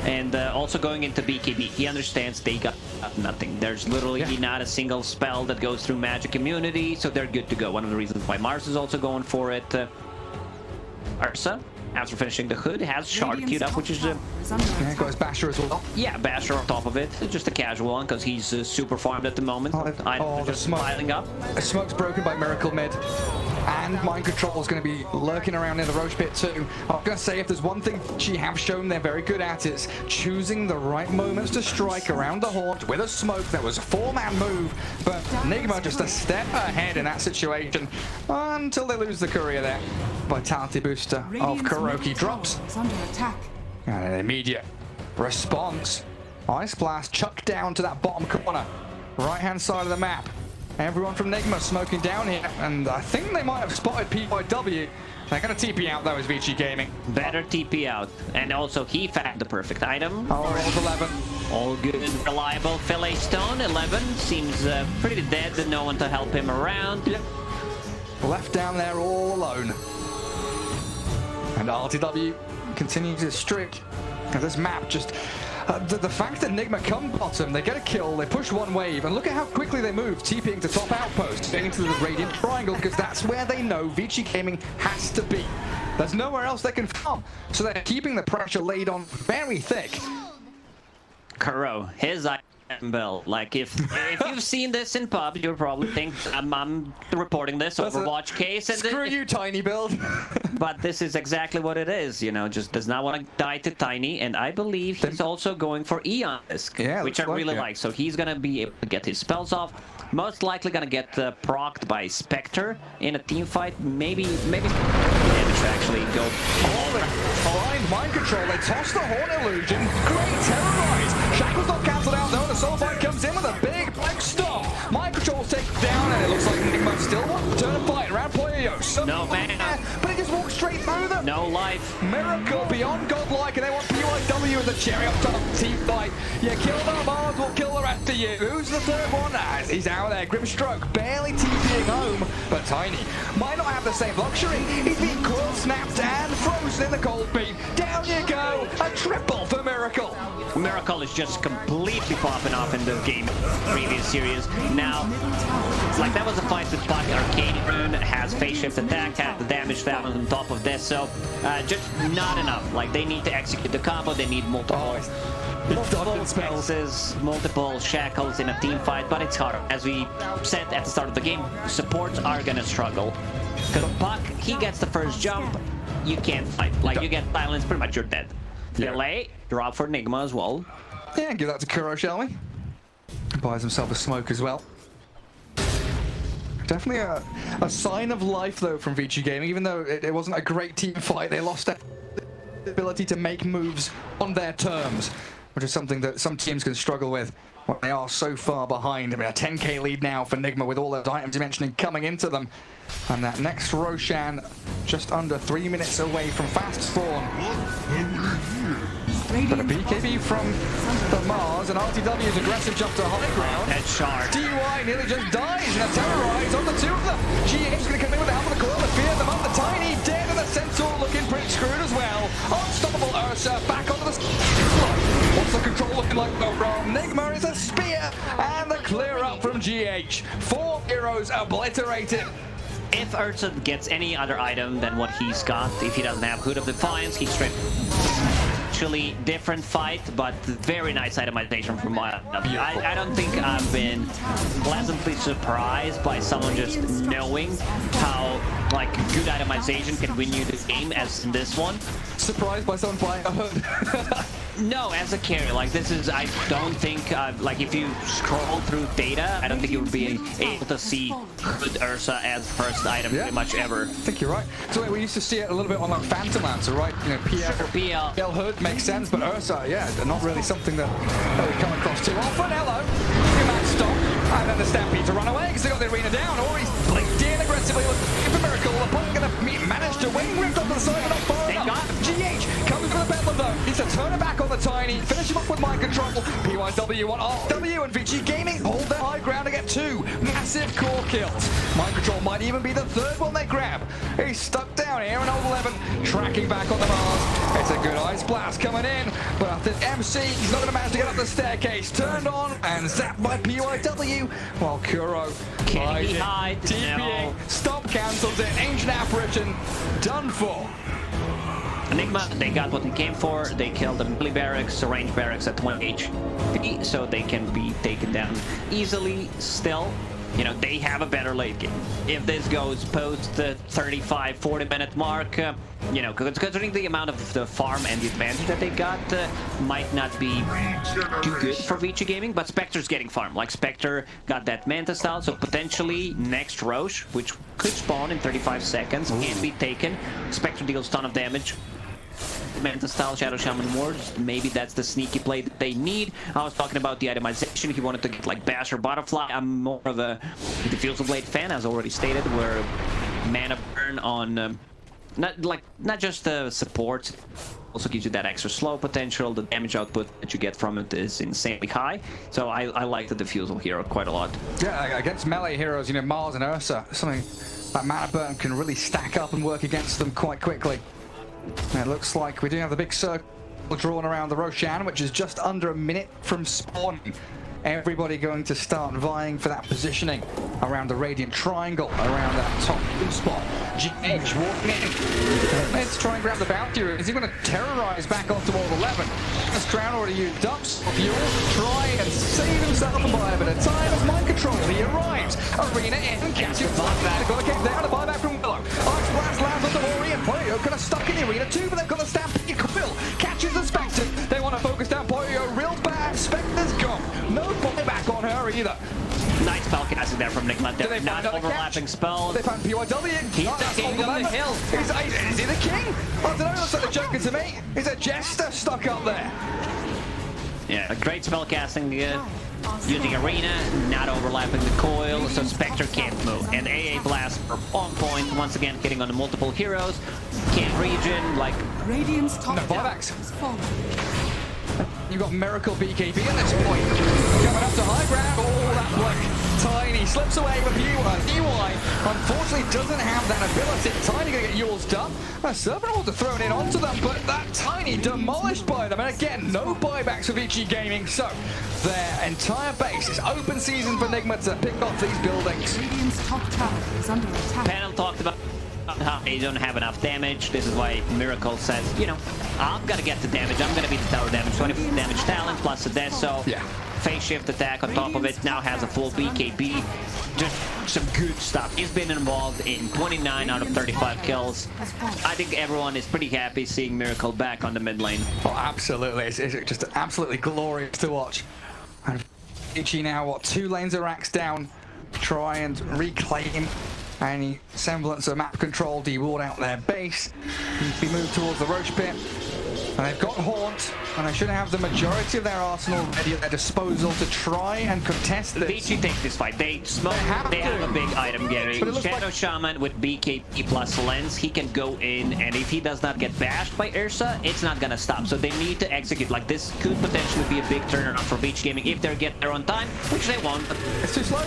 And also going into BKB, he understands they got nothing. There's literally not a single spell that goes through magic immunity, so they're good to go. One of the reasons why Mars is also going for it. Ursa, after finishing the hood, has Shard queued up, which is yeah, goes Basher as well. Yeah, Basher on top of it. Just a casual one, because he's super farmed at the moment. The just smoke. piling up. The smoke's broken by Miracle mid. And Mind Control is going to be lurking around in the Roche pit too. I'm going to say, if there's one thing she have shown they're very good at, it's choosing the right moments to strike around the haunt with a smoke. That was a 4-man move, but Nigma just a step ahead in that situation until they lose the courier there. Vitality booster of Kuroki drops. And an immediate response. Ice Blast chucked down to that bottom corner, right-hand side of the map. Everyone from Nigma smoking down here, and I think they might have spotted PYW. They're going to TP out, though, as Vici Gaming. Better TP out. And also, he found the perfect item. Oh, rolls 11. All good and reliable. Fillet Stone, 11. Seems pretty dead, no one to help him around. Yep. Left down there all alone. And RTW continues to streak. And this map just... the fact that Nigma come bottom, they get a kill, they push one wave, and look at how quickly they move, TPing to top outpost, getting into the Radiant Triangle, because that's where they know Vici Gaming has to be. There's nowhere else they can farm, so they're keeping the pressure laid on very thick. Kuro, his item build. Like, if you've seen this in pub, you'll probably think I'm reporting this Overwatch case. And screw you, Tiny build. But this is exactly what it is, you know, just does not want to die to Tiny, and I believe he's also going for Eon Disc, which I really like. So he's going to be able to get his spells off. Most likely going to get procced by Spectre in a team fight. Maybe damage actually go. Blind Mind Control, they toss the Horn Illusion. Great Terrorize. Shackle's not cancelled out though. The Soulbite comes in with a big black stop. Mind Control's taken down, and it looks like Nigma still wants to turn a fight around Poyo. No man. But he just walks straight through them. No life. Miracle beyond godlike, and they want PYW as a cherry up top team fight. You kill the Mars, we'll kill the rest of you. Who's the third one? As he's out there. Grimstroke barely TPing home, but Tiny might not have the same luxury. He's being coil snapped and frozen in the cold beam. Down you go. A triple for Miracle. Miracle is just completely popping off in the game previous series. Now, like, that was a fight with Puck. Arcane Rune has phase shift attack, has the damage down on top of this, so just not enough. Like, they need to execute the combo, they need multiple Multiple spells, multiple shackles in a team fight, but it's hard. As we said at the start of the game, supports are gonna struggle. Because Puck, he gets the first jump, you can't fight. Like, you get silence, pretty much you're dead. Delay, drop for Nigma as well. Yeah, give that to Kuro, shall we? Buys himself a smoke as well. Definitely a sign of life, though, from Vici Gaming. Even though it wasn't a great team fight, they lost their ability to make moves on their terms, which is something that some teams can struggle with when they are so far behind. I mean, a 10k lead now for Nigma with all those items you mentioned coming into them. And that next Roshan just under 3 minutes away from fast spawn. But a BKB from the Mars, and RTW's aggressive jump to high ground. Headshot. DY nearly just dies, and a terrorize on the two of them. GH is going to come in with the help of the coil to fear them up. The Tiny dead, and the Centaur looking pretty screwed as well. Unstoppable Ursa back onto the floor. What's the control looking like though from Nigma? Is a spear, and the clear up from GH. 4 heroes obliterated. If Ursa gets any other item than what he's got, if he doesn't have Hood of Defiance, he's straight. Actually, different fight, but very nice itemization from my. I don't think I've been pleasantly surprised by someone just knowing how like good itemization can win you the game as in this one. Surprised by someone buying a Hood. No, as a carry, like this is, I don't think, like if you scroll through data, I don't think you would be able to see Hood Ursa as first item pretty much ever. I think you're right. So we used to see it a little bit on like Phantom Lancer, right? You know, PL Hood makes sense, but Ursa, yeah, not really something that we come across too often. Hello, you might stop, and then the Stampede to run away because they got the arena down, or he's blinked in aggressively looking for Miracle. The point going to manage to win, ripped up to the side, but not far enough. GH comes with a Bedlam though. He's to turn it back on the Tiny, finish him off with mind control. PYW on RW, and Vici Gaming hold their high ground to get 2 massive core kills. Mind control might even be the third one they grab. He's stuck down here in old 11, tracking back on the Mars. It's a good ice blast coming in, but after MC, he's not going to manage to get up the staircase. Turned on and zapped by PYW, while Kuro TPing, stop cancels it, ancient apparition, done for. Nigma, they got what they came for. They killed the melee barracks, the range barracks at 20 HP, so they can be taken down easily still. You know, they have a better late game. If this goes post the 35-40 minute mark, you know, considering the amount of the farm and the advantage that they got, might not be too good for Vici Gaming, but Spectre's getting farm. Like, Spectre got that Manta style, so potentially next Roche, which could spawn in 35 seconds, can be taken. Spectre deals ton of damage. Manta style Shadow Shaman wards, maybe that's the sneaky play that they need. I was talking about the itemization. He wanted to get like Bash or Butterfly. I'm more of a Diffusal Blade fan, as already stated, where mana burn on not just the support, also gives you that extra slow potential. The damage output that you get from it is insanely high, so I like the Diffusal hero quite a lot. Yeah, against melee heroes, you know, Mars and Ursa, something like mana burn can really stack up and work against them quite quickly. And it looks like we do have the big circle drawn around the Roshan, which is just under a minute from spawning. Everybody going to start vying for that positioning around the Radiant Triangle, around that top blue spot. GH walking in. Let's try and grab the bounty. Is he going to terrorize back onto World 11? This Crown already used up fuel. Try and save himself and buy a bit of time as mind control. He arrives. Arena in. Catches buyback. They've got to get down. A buyback from Willow. Ice Blast lands on the Ori, and Poyo kind of stuck in the arena too, but they've got the Stampede Quill. Catches the Spectre. They want to focus down Poyo real bad. Spectre's gone. No buyback on her either. Nice spell casting there from Nigma. They're not overlapping spells. They found PYW. He's the king of the hill. Is he the king? I don't know, looks like the Joker to me. He's a jester stuck up there. Yeah, a great spell casting using Arena, not overlapping the coil, so Spectre can't move. And AA Blast are on point, once again hitting on the multiple heroes. Can't regen, like... Radiant's top buybacks. You've got Miracle BKB at this point. Coming up to high ground. Oh, that blink. Tiny slips away with EY. Unfortunately, doesn't have that ability. Tiny going to get yours done. A Serpent Water thrown in onto them, but that Tiny demolished by them. And again, no buybacks for Vici Gaming. So, their entire base is open season for Nigma to pick off these buildings. Radiant's top tower is under attack. Panel talked about They don't have enough damage. This is why Miracle says, you know, I'm gonna get the damage. I'm gonna be the tower damage. 20 damage talent plus a Deso. Yeah. Phase shift attack on top of it. Now has a full BKB. Just some good stuff. He's been involved in 29 out of 35 kills. I think everyone is pretty happy seeing Miracle back on the mid lane. Oh, absolutely. It's just absolutely glorious to watch. And Vici now, what, 2 lanes of racks down. Try and reclaim any semblance of map control, de-ward out their base. Be moved towards the Roche pit. And they've got Haunt, and they should have the majority of their arsenal ready at their disposal to try and contest this. Vici takes this fight. They smoke. They have a big item getting. Shadow Shaman with BKB plus Lens, he can go in, and if he does not get bashed by Ursa, it's not gonna stop. So they need to execute. Like, this could potentially be a big turnaround for Vici Gaming if they get there on time, which they won't. It's too slow.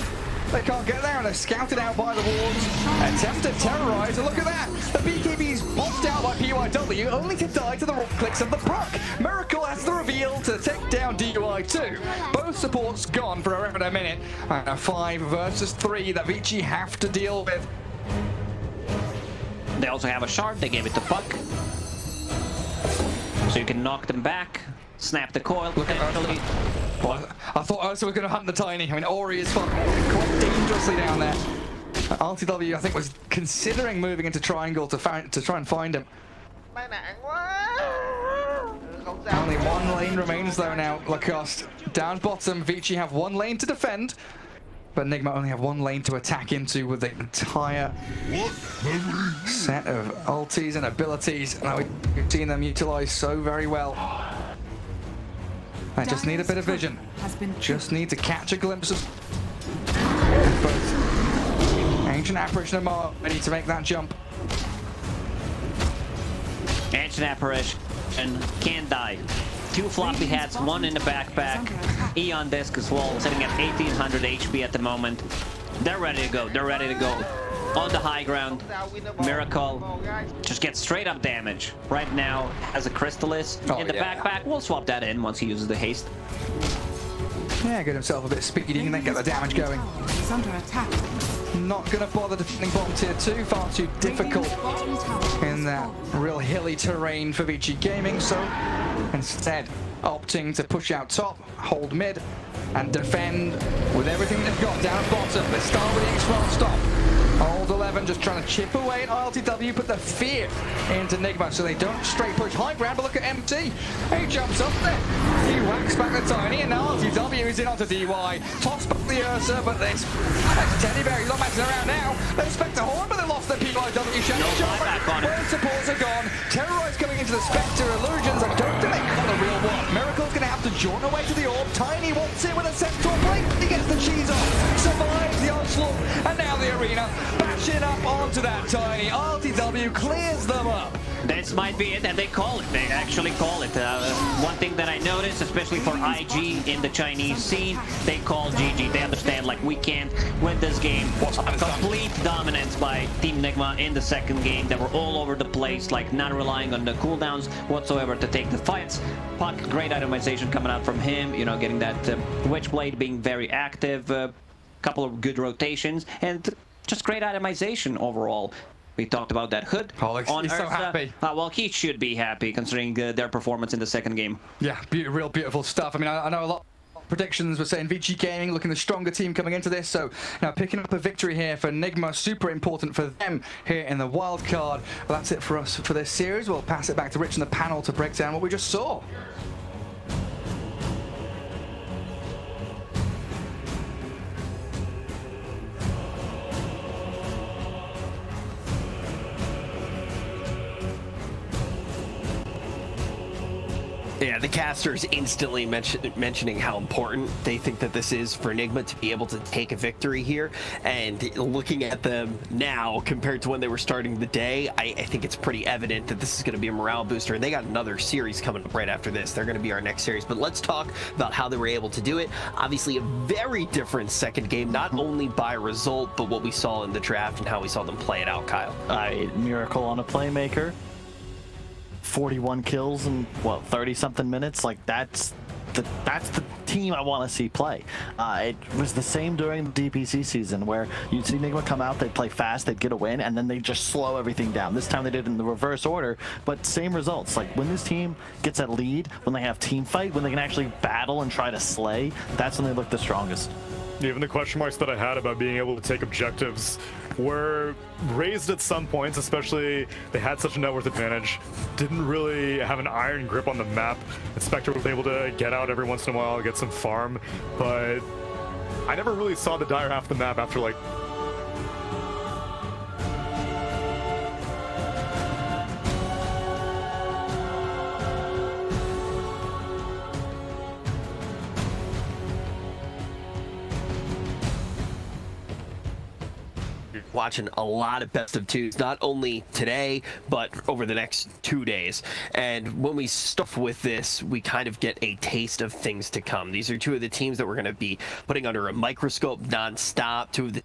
They can't get there, and they're scouted out by the wards. Attempt to terrorize, and look at that! The BKB's boxed out by PYW, only to die to the rock clicks of the proc. Miracle has the reveal to take down DUI2. Both supports gone for around a minute. And a 5 versus 3 that Vici have to deal with. They also have a shard. They gave it to Puck. So you can knock them back, snap the coil, potentially. Well, I thought Ursa was going to hunt the Tiny. I mean, Ori is quite dangerously down there. RTW, I think, was considering moving into Triangle to try and find him. Only 1 lane remains, though, now. Lacoste down bottom. Vici have 1 lane to defend, but Nigma only have 1 lane to attack into with the entire set of ultis and abilities. Now we've seen them utilize so very well. I just need a bit of vision. Just need to catch a glimpse of both Ancient Apparition and Mar. I need to make that jump. Ancient Apparition can die. 2 floppy hats, 1 in the backpack. Eon Disc as well, sitting at 1800 HP at the moment. They're ready to go. They're ready to go. On the high ground, Miracle just gets straight up damage. Right now, has a Crystallis in the backpack. We'll swap that in once he uses the haste. Yeah, get himself a bit speedy and then get the damage going. Not going to bother defending bottom tier 2, far too difficult in that real hilly terrain for Vici Gaming, so instead opting to push out top, hold mid, and defend with everything they've got down bottom. They start with the X-Roll stop. Old 11 just trying to chip away at RTW, put the fear into Nigma so they don't straight push high ground, but look at MT. He jumps up there. He whacks back the Tiny, and now RTW is in onto DY. Toss back the Ursa, but there's Teddy Bear. He's not messing around now. They expect a horn, but they lost their PYW shot. Both supports are gone. Terrorize coming into the Spectre Illusions. I don't think they got the real one. Miracle's going to have to jaunt away to the orb. Tiny wants it with a Centaur blink. He gets the cheese off. Survives the onslaught, and now the arena bashing up onto that Tiny. RTW clears them up. This might be it, and they call it. They actually call it. One thing that I noticed, especially for IG in the Chinese scene, they call GG. They understand, like, we can't win this game. A complete dominance by Team Nigma in the second game. They were all over the place, like, not relying on the cooldowns whatsoever to take the fights. Puck, great itemization coming out from him, you know, getting that Witchblade being very active, couple of good rotations, and just great itemization overall. We talked about that hood on he's Ursa. so happy. Well, he should be happy considering their performance in the second game. Yeah, real beautiful stuff. I mean, I know a lot of predictions were saying Vici Gaming looking the stronger team coming into this, so now picking up a victory here for Nigma, super important for them here in the wild card. Well, that's it for us for this series. We'll pass it back to Rich and the panel to break down what we just saw. Yeah, the casters instantly mentioning how important they think that this is for Nigma to be able to take a victory here. And looking at them now compared to when they were starting the day, I think it's pretty evident that this is going to be a morale booster. And they got another series coming up right after this. They're going to be our next series. But let's talk about how they were able to do it. Obviously, a very different second game, not only by result, but what we saw in the draft and how we saw them play it out, Kyle. Miracle on a playmaker. 41 kills in, what, 30-something minutes? Like, that's that's the team I want to see play. It was the same during the DPC season where you'd see Nigma come out, they'd play fast, they'd get a win, and then they just slow everything down. This time they did it in the reverse order, but same results. Like when this team gets a lead, when they have team fight, when they can actually battle and try to slay, that's when they look the strongest. Even the question marks that I had about being able to take objectives were raised at some points, especially they had such a net worth advantage, didn't really have an iron grip on the map. Spectre was able to get out every once in a while, get some farm, but I never really saw the dire half of the map after like watching a lot of best of twos, not only today, but over the next 2 days. And when we start with this, we kind of get a taste of things to come. These are two of the teams that we're going to be putting under a microscope non-stop. Two of the